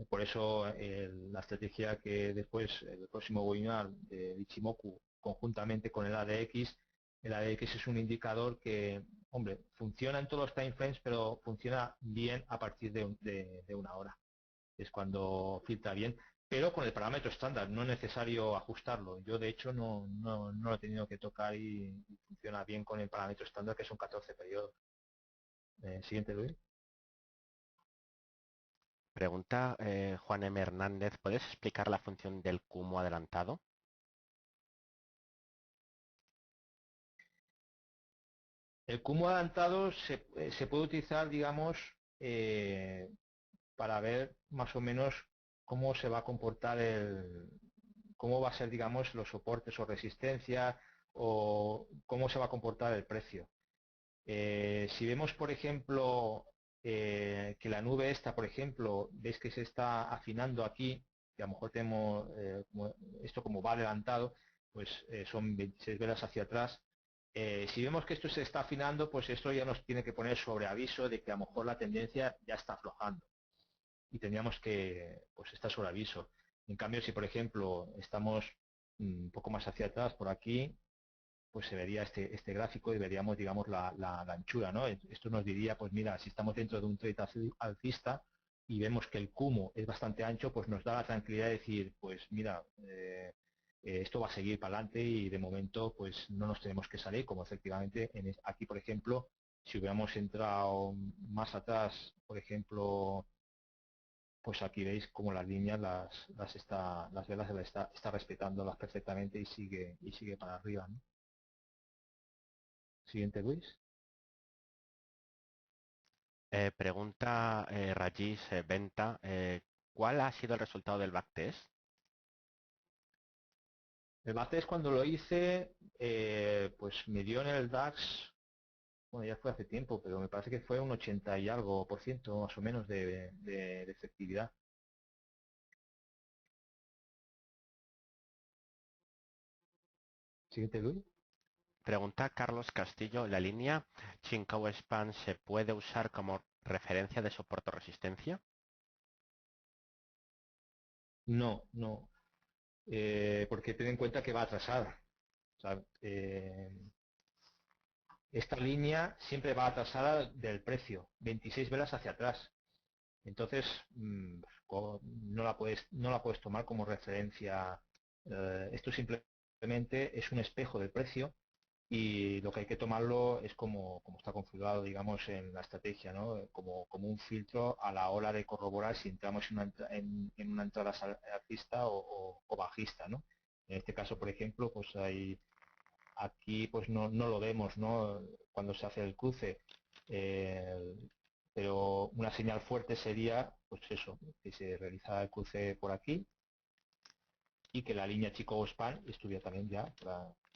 Por eso la estrategia que después, el próximo webinar de Ichimoku, conjuntamente con el ADX es un indicador que, hombre, funciona en todos los time frames, pero funciona bien a partir de una hora. Es cuando filtra bien, pero con el parámetro estándar, no es necesario ajustarlo. Yo, de hecho, no lo he tenido que tocar y funciona bien con el parámetro estándar, que son 14 periodos. Siguiente, Luis. Pregunta Juan M. Hernández, ¿puedes explicar la función del cumo adelantado? El cumo adelantado se puede utilizar, digamos, para ver más o menos cómo se va a comportar cómo va a ser, digamos, los soportes o resistencia o cómo se va a comportar el precio. Si vemos, por ejemplo, que la nube esta, por ejemplo, veis que se está afinando aquí, que a lo mejor tenemos esto como va adelantado, pues son 26 velas hacia atrás. Si vemos que esto se está afinando, pues esto ya nos tiene que poner sobre aviso de que a lo mejor la tendencia ya está aflojando y tendríamos que pues estar sobre aviso. En cambio, si por ejemplo estamos un poco más hacia atrás por aquí, pues se vería este gráfico y veríamos, digamos, la anchura, ¿no? Esto nos diría, pues mira, si estamos dentro de un trade alcista y vemos que el cumo es bastante ancho, pues nos da la tranquilidad de decir, pues mira, esto va a seguir para adelante y de momento pues no nos tenemos que salir, como efectivamente aquí, por ejemplo, si hubiéramos entrado más atrás, por ejemplo, pues aquí veis como las líneas las velas está respetándolas perfectamente y sigue para arriba, ¿no? Siguiente, Luis. Pregunta Rajish Venta, ¿cuál ha sido el resultado del backtest? El backtest cuando lo hice, pues me dio en el DAX, bueno, ya fue hace tiempo, pero me parece que fue un 80 y algo por ciento más o menos de efectividad. Siguiente, Luis. Pregunta Carlos Castillo, ¿la línea Chinkau Span se puede usar como referencia de soporte o resistencia? No, no. porque ten en cuenta que va atrasada. O sea, esta línea siempre va atrasada del precio, 26 velas hacia atrás. Entonces, no la puedes tomar como referencia. Esto simplemente es un espejo del precio y lo que hay que tomarlo es como está configurado, digamos, en la estrategia, ¿no? Como un filtro a la hora de corroborar si entramos en una entrada alcista o bajista, ¿no? En este caso, por ejemplo, pues aquí pues no lo vemos, ¿no? Cuando se hace el cruce. Eh, pero una señal fuerte sería, pues eso, que se realizara el cruce por aquí y que la línea Chicago Span estuviera también ya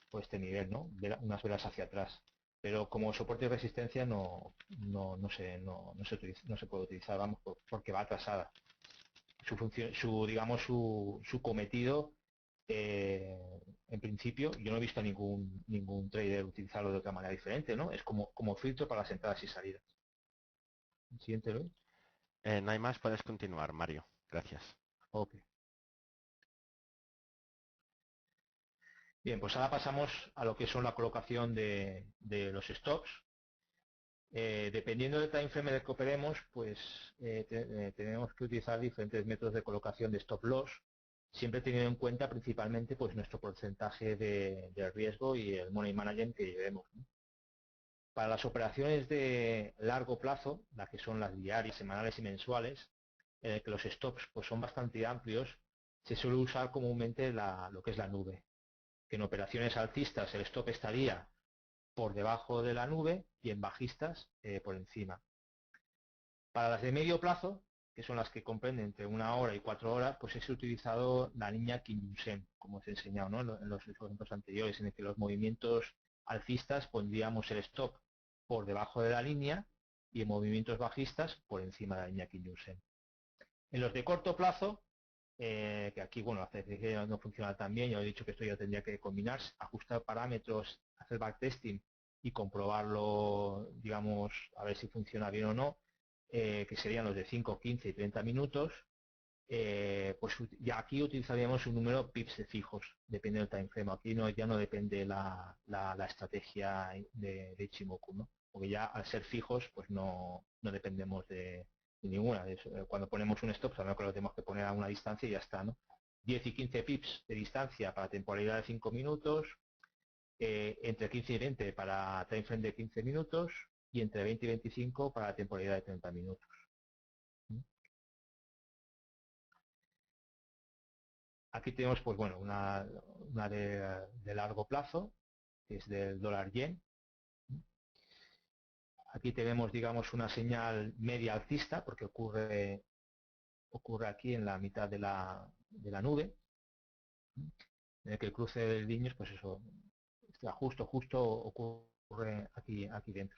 por este nivel, ¿no? Unas velas hacia atrás. Pero como soporte y resistencia no se puede utilizar, vamos, porque va atrasada. Su función, digamos, su cometido, en principio, yo no he visto a ningún trader utilizarlo de otra manera diferente, ¿no? Es como filtro para las entradas y salidas. Siguiente, Luis. No hay más, puedes continuar, Mario. Gracias. Ok. Bien, pues ahora pasamos a lo que son la colocación de los stops. Dependiendo del time frame del que operemos, pues tenemos que utilizar diferentes métodos de colocación de stop loss, siempre teniendo en cuenta principalmente pues nuestro porcentaje de riesgo y el money management que llevemos, ¿no? Para las operaciones de largo plazo, las que son las diarias, semanales y mensuales, en el que los stops pues, son bastante amplios, se suele usar comúnmente lo que es la nube, que en operaciones alcistas el stop estaría por debajo de la nube y en bajistas por encima. Para las de medio plazo, que son las que comprenden entre 1 hora y 4 horas, pues he utilizado la línea Kijun-sen, como os he enseñado, ¿no? En los ejemplos anteriores, en el que los movimientos alcistas pondríamos el stop por debajo de la línea y en movimientos bajistas por encima de la línea Kijun-sen. En los de corto plazo, que aquí, bueno, hace no funciona tan bien, ya he dicho que esto ya tendría que combinarse, ajustar parámetros, hacer backtesting y comprobarlo, digamos, a ver si funciona bien o no, que serían los de 5, 15 y 30 minutos, pues ya aquí utilizaríamos un número pips de fijos, depende del time frame. Aquí ya no depende la estrategia de Ichimoku, ¿no? Porque ya al ser fijos, pues no dependemos de ninguna. Cuando ponemos un stop, sabemos que lo tenemos que poner a una distancia y ya está, ¿no? 10 y 15 pips de distancia para temporalidad de 5 minutos, entre 15 y 20 para time frame de 15 minutos y entre 20 y 25 para temporalidad de 30 minutos. Aquí tenemos, pues bueno, una de largo plazo, que es del dólar yen. Aquí tenemos, digamos, una señal media alcista, porque ocurre aquí en la mitad de la nube, en el que el cruce de líneas, pues eso, está justo ocurre aquí dentro.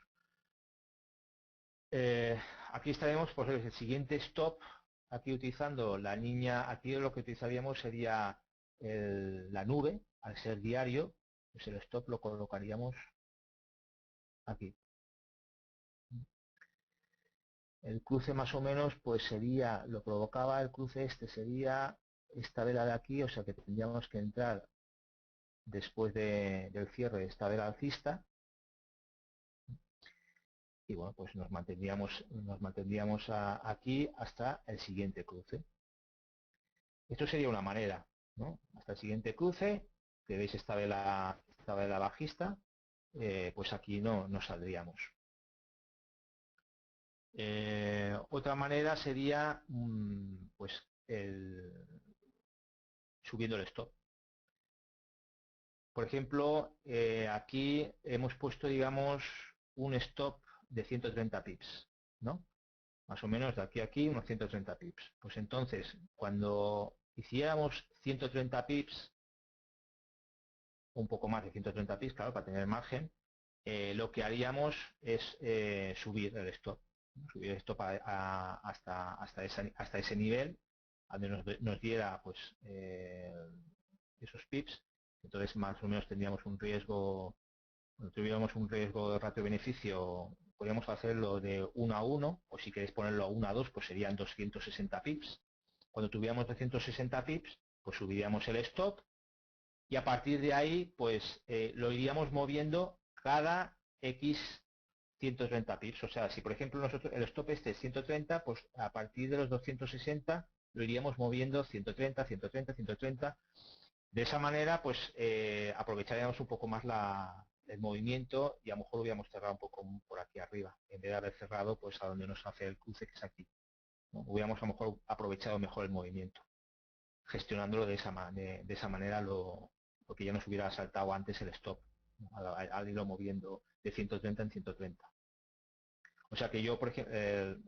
Aquí estaremos, pues el siguiente stop, aquí utilizando la línea, aquí lo que utilizaríamos sería la nube, al ser diario, pues el stop lo colocaríamos aquí. El cruce más o menos, pues sería, lo provocaba el cruce sería esta vela de aquí, o sea que tendríamos que entrar después del cierre de esta vela alcista y bueno, pues nos mantendríamos aquí hasta el siguiente cruce. Esto sería una manera, ¿no? Hasta el siguiente cruce, que veis esta vela bajista, pues aquí no saldríamos. Otra manera sería pues subiendo el stop. Por ejemplo, aquí hemos puesto, digamos, un stop de 130 pips, ¿no? Más o menos de aquí a aquí unos 130 pips. Pues entonces, cuando hiciéramos 130 pips, un poco más de 130 pips, claro, para tener margen, lo que haríamos es subir el stop. Subir el stop hasta ese nivel, a donde nos diera pues esos pips. Entonces más o menos tendríamos un riesgo, cuando tuviéramos un riesgo de ratio-beneficio, podríamos hacerlo de 1 a 1, o si queréis ponerlo a 1 a 2, pues serían 260 pips. Cuando tuviéramos 260 pips, pues subiríamos el stop y a partir de ahí pues lo iríamos moviendo cada X 130 pips. O sea, si por ejemplo nosotros el stop este es 130, pues a partir de los 260 lo iríamos moviendo 130, 130, 130. De esa manera, pues aprovecharíamos un poco más el movimiento y a lo mejor lo hubiéramos cerrado un poco por aquí arriba, en vez de haber cerrado pues a donde nos hace el cruce, que es aquí, ¿no? Hubiéramos a lo mejor aprovechado mejor el movimiento, gestionándolo de esa manera, lo que ya nos hubiera saltado antes el stop, ¿no? Al irlo moviendo de 130 en 130. O sea que yo, por ejemplo,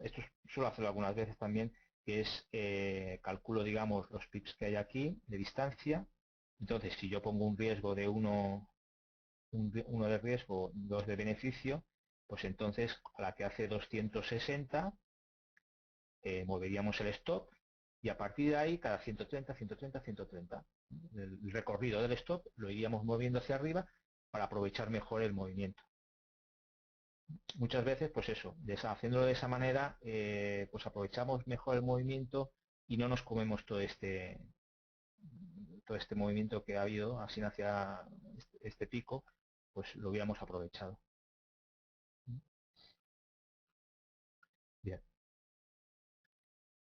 esto suelo hacerlo algunas veces también, que es calculo, digamos, los pips que hay aquí de distancia. Entonces, si yo pongo un riesgo de uno de riesgo, 2 de beneficio, pues entonces a la que hace 260 moveríamos el stop y a partir de ahí cada 130, 130, 130. El recorrido del stop lo iríamos moviendo hacia arriba para aprovechar mejor el movimiento. Muchas veces, pues eso, haciéndolo de esa manera, pues aprovechamos mejor el movimiento y no nos comemos todo este movimiento que ha habido así hacia este pico, pues lo hubiéramos aprovechado. Bien.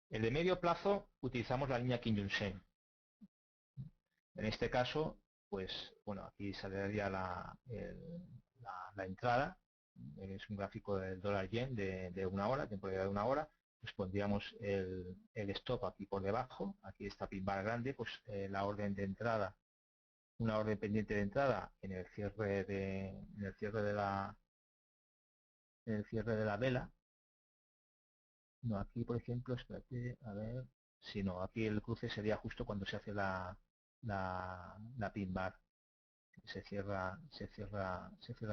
El de medio plazo utilizamos la línea Kijun-sen. En este caso, pues bueno, aquí saldría la entrada. Es un gráfico del dólar yen de una hora, temporalidad de una hora. Pues pondríamos el stop aquí por debajo. Aquí está pin bar grande, pues la orden de entrada, una orden pendiente de entrada en el cierre de la vela. No, aquí por ejemplo, espérate, a ver, si no, aquí el cruce sería justo cuando se hace la pin bar, se cierra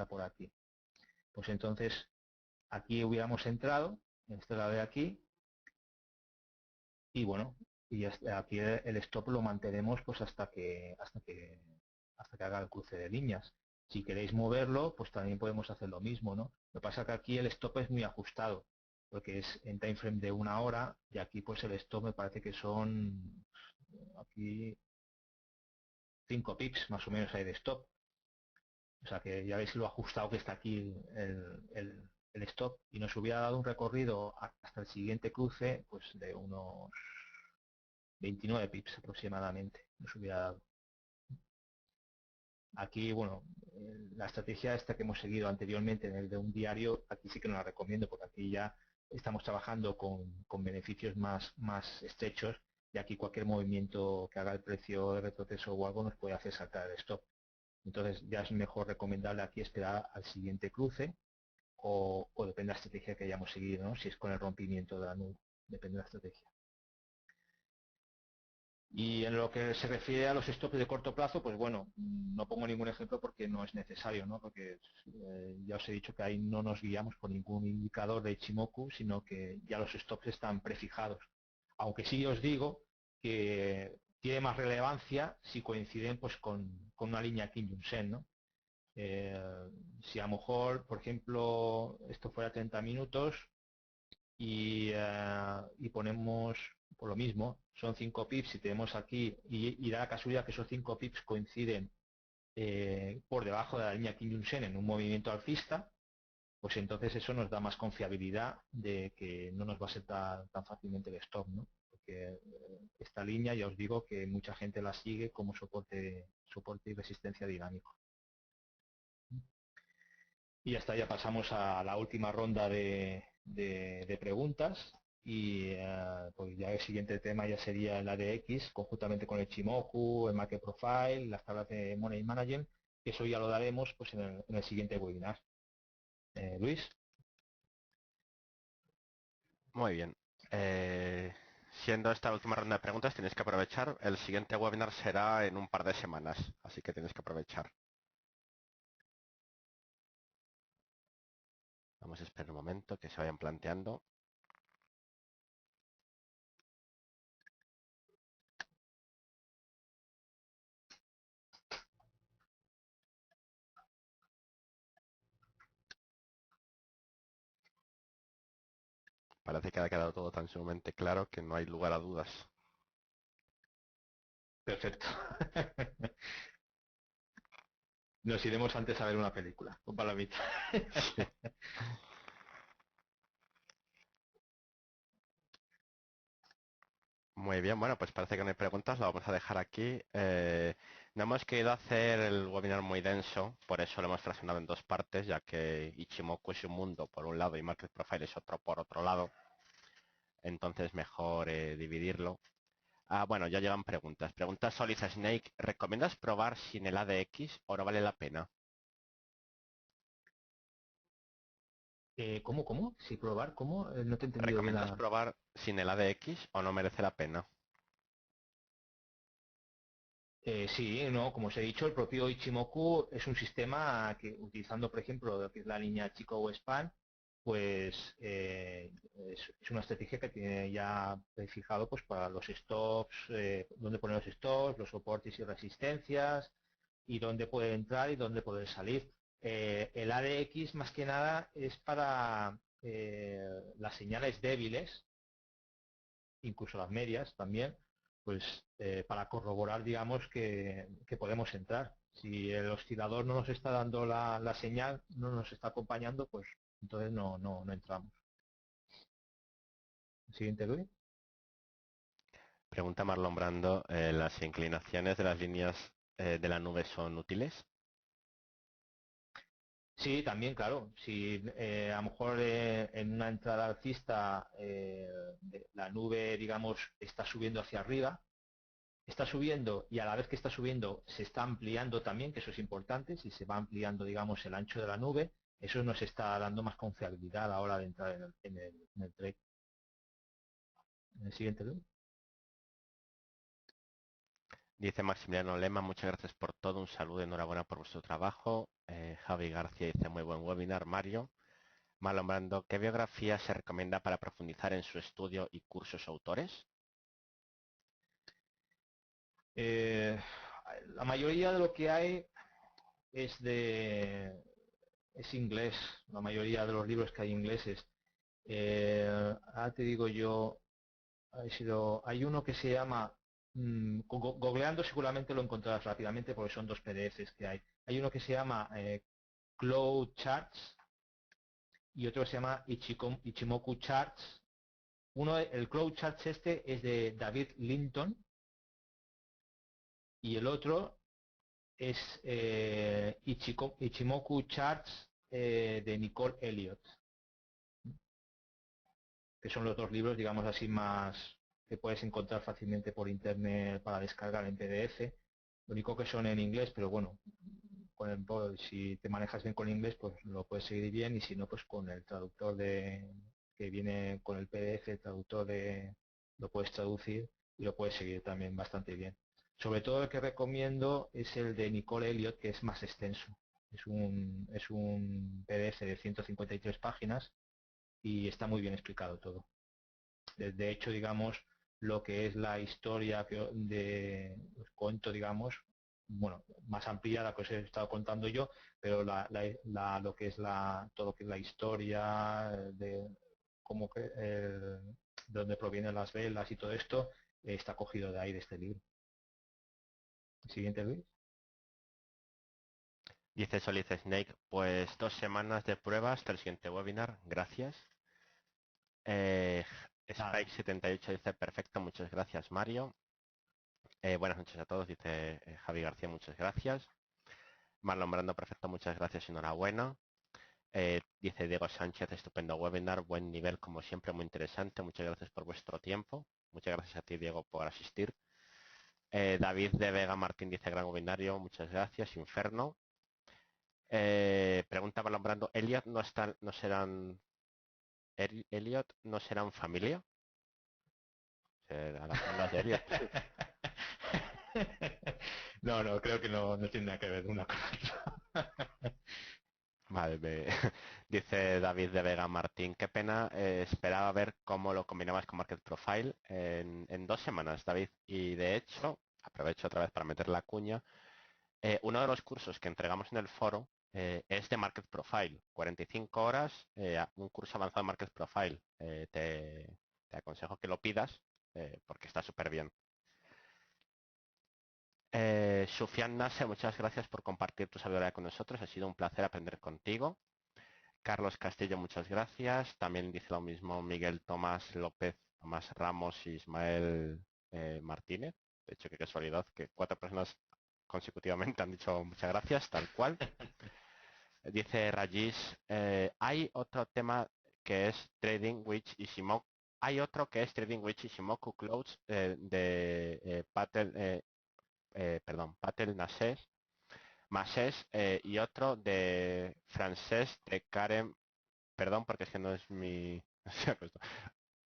por aquí. Pues entonces aquí hubiéramos entrado, en este lado de aquí, y bueno, y aquí el stop lo mantenemos pues hasta que haga el cruce de líneas. Si queréis moverlo, pues también podemos hacer lo mismo, ¿no? Lo que pasa que aquí el stop es muy ajustado, porque es en time frame de una hora, y aquí pues el stop me parece que son aquí 5 pips más o menos hay de stop. O sea que ya veis lo ajustado que está aquí el stop, y nos hubiera dado un recorrido hasta el siguiente cruce pues de unos 29 pips aproximadamente nos hubiera dado. Aquí, bueno, la estrategia esta que hemos seguido anteriormente en el de un diario, aquí sí que no la recomiendo, porque aquí ya estamos trabajando con beneficios más estrechos, y aquí cualquier movimiento que haga el precio de retroceso o algo nos puede hacer saltar el stop. Entonces ya es mejor recomendable aquí esperar al siguiente cruce, o depende de la estrategia que hayamos seguido, ¿no? Si es con el rompimiento de la nube, depende de la estrategia. Y en lo que se refiere a los stops de corto plazo, pues bueno, no pongo ningún ejemplo porque no es necesario, ¿no? Porque ya os he dicho que ahí no nos guiamos por ningún indicador de Ichimoku, sino que ya los stops están prefijados. Aunque sí os digo que tiene más relevancia si coinciden pues con una línea Kijun-sen, ¿no? Si a lo mejor, por ejemplo, esto fuera 30 minutos, y ponemos por lo mismo, son 5 pips y tenemos aquí, y da la casualidad que esos 5 pips coinciden por debajo de la línea Kijun-sen en un movimiento alcista, pues entonces eso nos da más confiabilidad de que no nos va a ser tan fácilmente el stop, ¿no? Porque esta línea ya os digo que mucha gente la sigue como soporte y resistencia dinámico. Y hasta ya pasamos a la última ronda de preguntas, y pues ya el siguiente tema ya sería el ADX conjuntamente con el Chimoku, el Market Profile, las tablas de Money Management, que eso ya lo daremos pues en el siguiente webinar. Luis. Muy bien. Siendo esta la última ronda de preguntas, tenéis que aprovechar. El siguiente webinar será en un par de semanas, así que tenéis que aprovechar. Vamos a esperar un momento que se vayan planteando. Parece que ha quedado todo tan sumamente claro que no hay lugar a dudas. Perfecto. Nos iremos antes a ver una película, con palomitas. Muy bien, bueno, pues parece que no hay preguntas, lo vamos a dejar aquí. No hemos querido hacer el webinar muy denso, por eso lo hemos fraccionado en dos partes, ya que Ichimoku es un mundo por un lado y Market Profile es otro por otro lado, entonces mejor dividirlo. Bueno, ya llegan preguntas. Pregunta Solid Snake, ¿recomiendas probar sin el ADX o no vale la pena? ¿Cómo? ¿Sí probar? ¿Cómo? No te he entendido bien ¿Recomiendas la... probar sin el ADX o no merece la pena? Sí, no, como os he dicho, el propio Ichimoku es un sistema que utilizando, por ejemplo, lo que es la línea Chico o Span, pues es una estrategia que tiene ya fijado pues para los stops, dónde poner los stops, los soportes y resistencias, y dónde puede entrar y dónde poder salir. El ADX más que nada es para las señales débiles, incluso las medias también, pues para corroborar, digamos, que podemos entrar. Si el oscilador no nos está dando la señal, no nos está acompañando, pues entonces no entramos. Siguiente, Luis. Pregunta Marlon Brando, ¿las inclinaciones de las líneas de la nube son útiles? Sí, también, claro. Si a lo mejor en una entrada alcista la nube, digamos, está subiendo hacia arriba, está subiendo y a la vez que está subiendo se está ampliando también, que eso es importante, si se va ampliando, digamos, el ancho de la nube, eso nos está dando más confiabilidad a la hora de entrar en el trade. En el siguiente, Luis. Dice Maximiliano Lema, muchas gracias por todo, un saludo y enhorabuena por vuestro trabajo. Javi García dice, muy buen webinar, Mario. Marlon Brando, ¿qué biografía se recomienda para profundizar en su estudio y cursos autores? Eh, la mayoría de lo que hay es de es inglés, la mayoría de los libros que hay ingleses. Ahora te digo yo, hay uno que se llama, googleando seguramente lo encontrarás rápidamente porque son dos PDFs que hay. Hay uno que se llama Cloud Charts y otro que se llama Ichimoku Charts. El Cloud Charts este es de David Linton y el otro es Ichimoku Charts de Nicole Elliott, que son los dos libros, digamos así, más que puedes encontrar fácilmente por internet para descargar en PDF. Lo único que son en inglés, pero bueno, si te manejas bien con inglés, pues lo puedes seguir bien y si no, pues con el traductor que viene con el PDF, el traductor lo puedes traducir y lo puedes seguir también bastante bien. Sobre todo el que recomiendo es el de Nicole Elliott, que es más extenso. Es un PDF de 153 páginas y está muy bien explicado todo. De hecho, digamos, lo que es la historia os cuento, digamos, bueno, más ampliada que os he estado contando yo, pero lo que es todo lo que es la historia de cómo de dónde provienen las velas y todo esto, está cogido de ahí, de este libro. Siguiente, Luis. Dice Solid Snake, pues 2 semanas de prueba hasta el siguiente webinar, gracias. Eh, Nada. Spike78 dice, perfecto, muchas gracias, Mario. Buenas noches a todos, dice Javi García, muchas gracias. Marlon Brando, perfecto, muchas gracias, enhorabuena. Dice Diego Sánchez, estupendo webinar, buen nivel como siempre, muy interesante, muchas gracias por vuestro tiempo. Muchas gracias a ti, Diego, por asistir. David de Vega Martín dice, gran webinario, muchas gracias. Inferno. Pregunta Marlon Brando, ¿Elliot no serán Elliot no serán familia? Serán las de Elliot. No, creo que no tiene nada que ver una con otra. Vale, dice David de Vega Martín, qué pena, esperaba ver cómo lo combinabas con Market Profile en 2 semanas, David. Y de hecho, aprovecho otra vez para meter la cuña, uno de los cursos que entregamos en el foro es de Market Profile, 45 horas, un curso avanzado de Market Profile. Te aconsejo que lo pidas porque está súper bien. Sufian Nasser, muchas gracias por compartir tu sabiduría con nosotros. Ha sido un placer aprender contigo. Carlos Castillo, muchas gracias. También dice lo mismo Miguel Tomás López, Tomás Ramos y Ismael Martínez. De hecho, qué casualidad que 4 personas consecutivamente han dicho muchas gracias, tal cual. Dice Rajis, hay otro tema que es Trading Witch Ishimoku. Hay otro que es Trading Witch Ishimoku Clouds de Patel, perdón, Patel Nasser, Masés y otro de francés de Karen, perdón porque es que no es mi...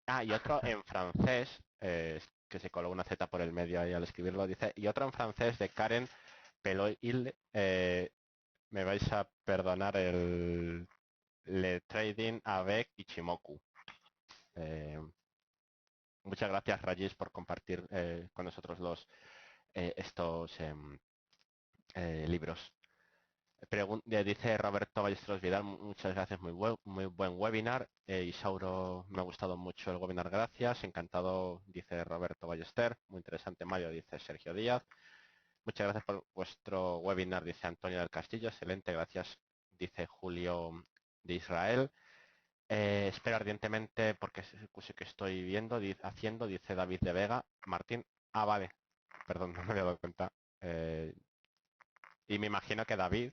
Ah, y otro en francés, que se coló una Z por el medio ahí al escribirlo, dice, y otro en francés de Karen Peloil, me vais a perdonar el Le Trading avec Ichimoku. Muchas gracias, Rayis, por compartir con nosotros estos libros. Dice Roberto Ballesteros Vidal, muchas gracias, muy buen webinar. Isauro, me ha gustado mucho el webinar, gracias. Encantado, dice Roberto Ballester. Muy interesante, Mario, dice Sergio Díaz. Muchas gracias por vuestro webinar, dice Antonio del Castillo. Excelente, gracias, dice Julio de Israel. Espero ardientemente porque es el curso que estoy viendo, haciendo, dice David de Vega. Martín, vale, perdón, no me había dado cuenta. Y me imagino que David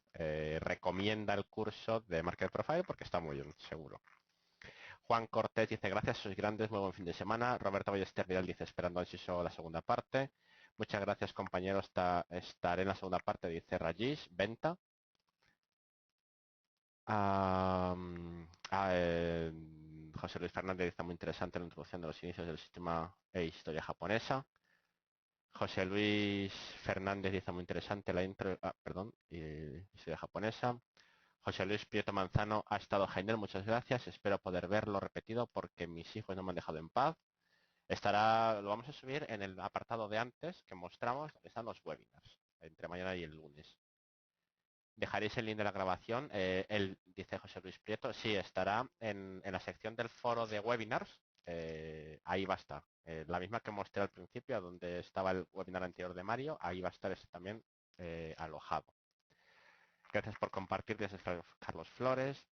recomienda el curso de Market Profile porque está muy bien, seguro. Juan Cortés dice, gracias, sois grandes, muy buen fin de semana. Roberto Ballester Vidal dice, esperando ansioso la segunda parte. Muchas gracias, compañero, estaré en la segunda parte, dice Rajish. Venta. José Luis Fernández dice, muy interesante la introducción de los inicios del sistema e historia japonesa. José Luis Fernández dice, muy interesante la intro, perdón, historia japonesa. José Luis Prieto Manzano, ha estado genial, muchas gracias. Espero poder verlo repetido porque mis hijos no me han dejado en paz. Lo vamos a subir en el apartado de antes que mostramos, donde están los webinars, entre mañana y el lunes. Dejaréis el link de la grabación. Él dice José Luis Prieto, sí, estará en la sección del foro de webinars. Ahí va a estar. La misma que mostré al principio, donde estaba el webinar anterior de Mario, ahí va a estar también alojado. Gracias por compartir, dice Carlos Flores.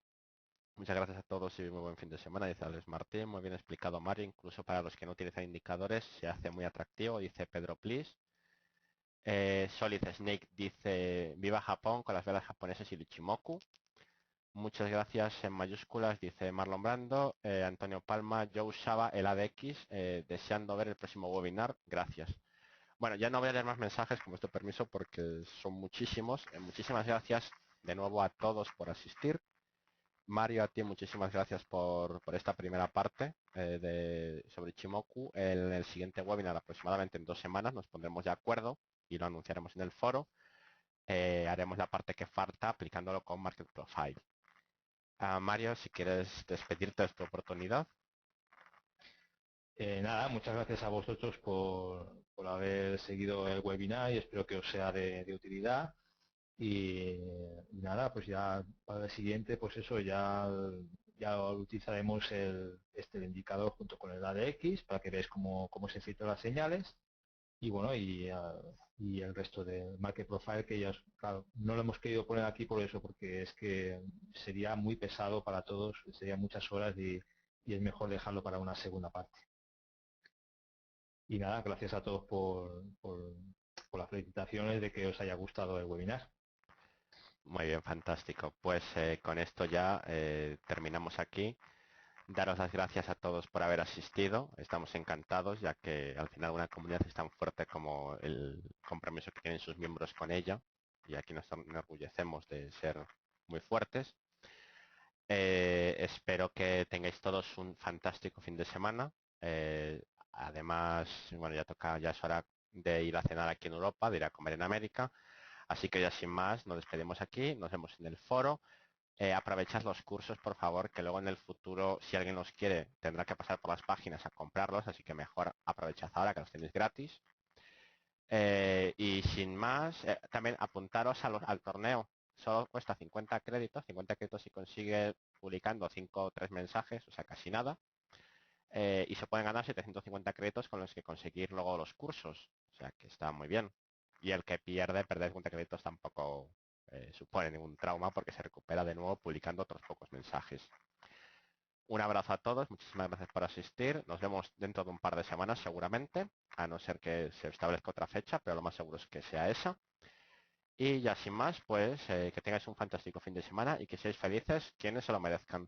Muchas gracias a todos y muy buen fin de semana, dice Alex Martín. Muy bien explicado, Mario. Incluso para los que no utilizan indicadores se hace muy atractivo, dice Pedro Plis. Solid Snake dice, viva Japón con las velas japonesas y el Ichimoku. Muchas gracias en mayúsculas, dice Marlon Brando. Antonio Palma, yo usaba el ADX, deseando ver el próximo webinar. Gracias. Bueno, ya no voy a leer más mensajes con vuestro permiso porque son muchísimos. Muchísimas gracias de nuevo a todos por asistir. Mario, a ti muchísimas gracias por esta primera parte sobre Ichimoku. En el siguiente webinar, aproximadamente en 2 semanas, nos pondremos de acuerdo y lo anunciaremos en el foro. Haremos la parte que falta aplicándolo con Market Profile. Mario, si quieres despedirte de esta oportunidad. Nada, muchas gracias a vosotros por haber seguido el webinar y espero que os sea de utilidad. Y nada, pues ya para el siguiente, pues eso, ya utilizaremos el indicador junto con el ADX para que veáis cómo se filtran las señales. Y bueno, y el resto del Market Profile que ya, claro, no lo hemos querido poner aquí por eso, porque es que sería muy pesado para todos, serían muchas horas y es mejor dejarlo para una segunda parte. Y nada, gracias a todos por las felicitaciones de que os haya gustado el webinar. Muy bien, fantástico. Pues con esto ya terminamos aquí. Daros las gracias a todos por haber asistido. Estamos encantados, ya que al final una comunidad es tan fuerte como el compromiso que tienen sus miembros con ella. Y aquí nos enorgullecemos de ser muy fuertes. Espero que tengáis todos un fantástico fin de semana. Además, bueno, ya es hora de ir a cenar aquí en Europa, de ir a comer en América. Así que ya sin más, nos despedimos aquí, nos vemos en el foro. Aprovechad los cursos, por favor, que luego en el futuro, si alguien los quiere, tendrá que pasar por las páginas a comprarlos, así que mejor aprovechad ahora que los tenéis gratis. Y sin más, también apuntaros al torneo. Solo cuesta 50 créditos. 50 créditos si consigue publicando 5 o 3 mensajes, o sea, casi nada. Y se pueden ganar 750 créditos con los que conseguir luego los cursos. O sea, que está muy bien. y el que pierde, perder cuenta de créditos tampoco supone ningún trauma porque se recupera de nuevo publicando otros pocos mensajes. Un abrazo a todos, muchísimas gracias por asistir. Nos vemos dentro de un par de semanas seguramente, a no ser que se establezca otra fecha, pero lo más seguro es que sea esa. Y ya sin más, pues que tengáis un fantástico fin de semana y que seáis felices quienes se lo merezcan.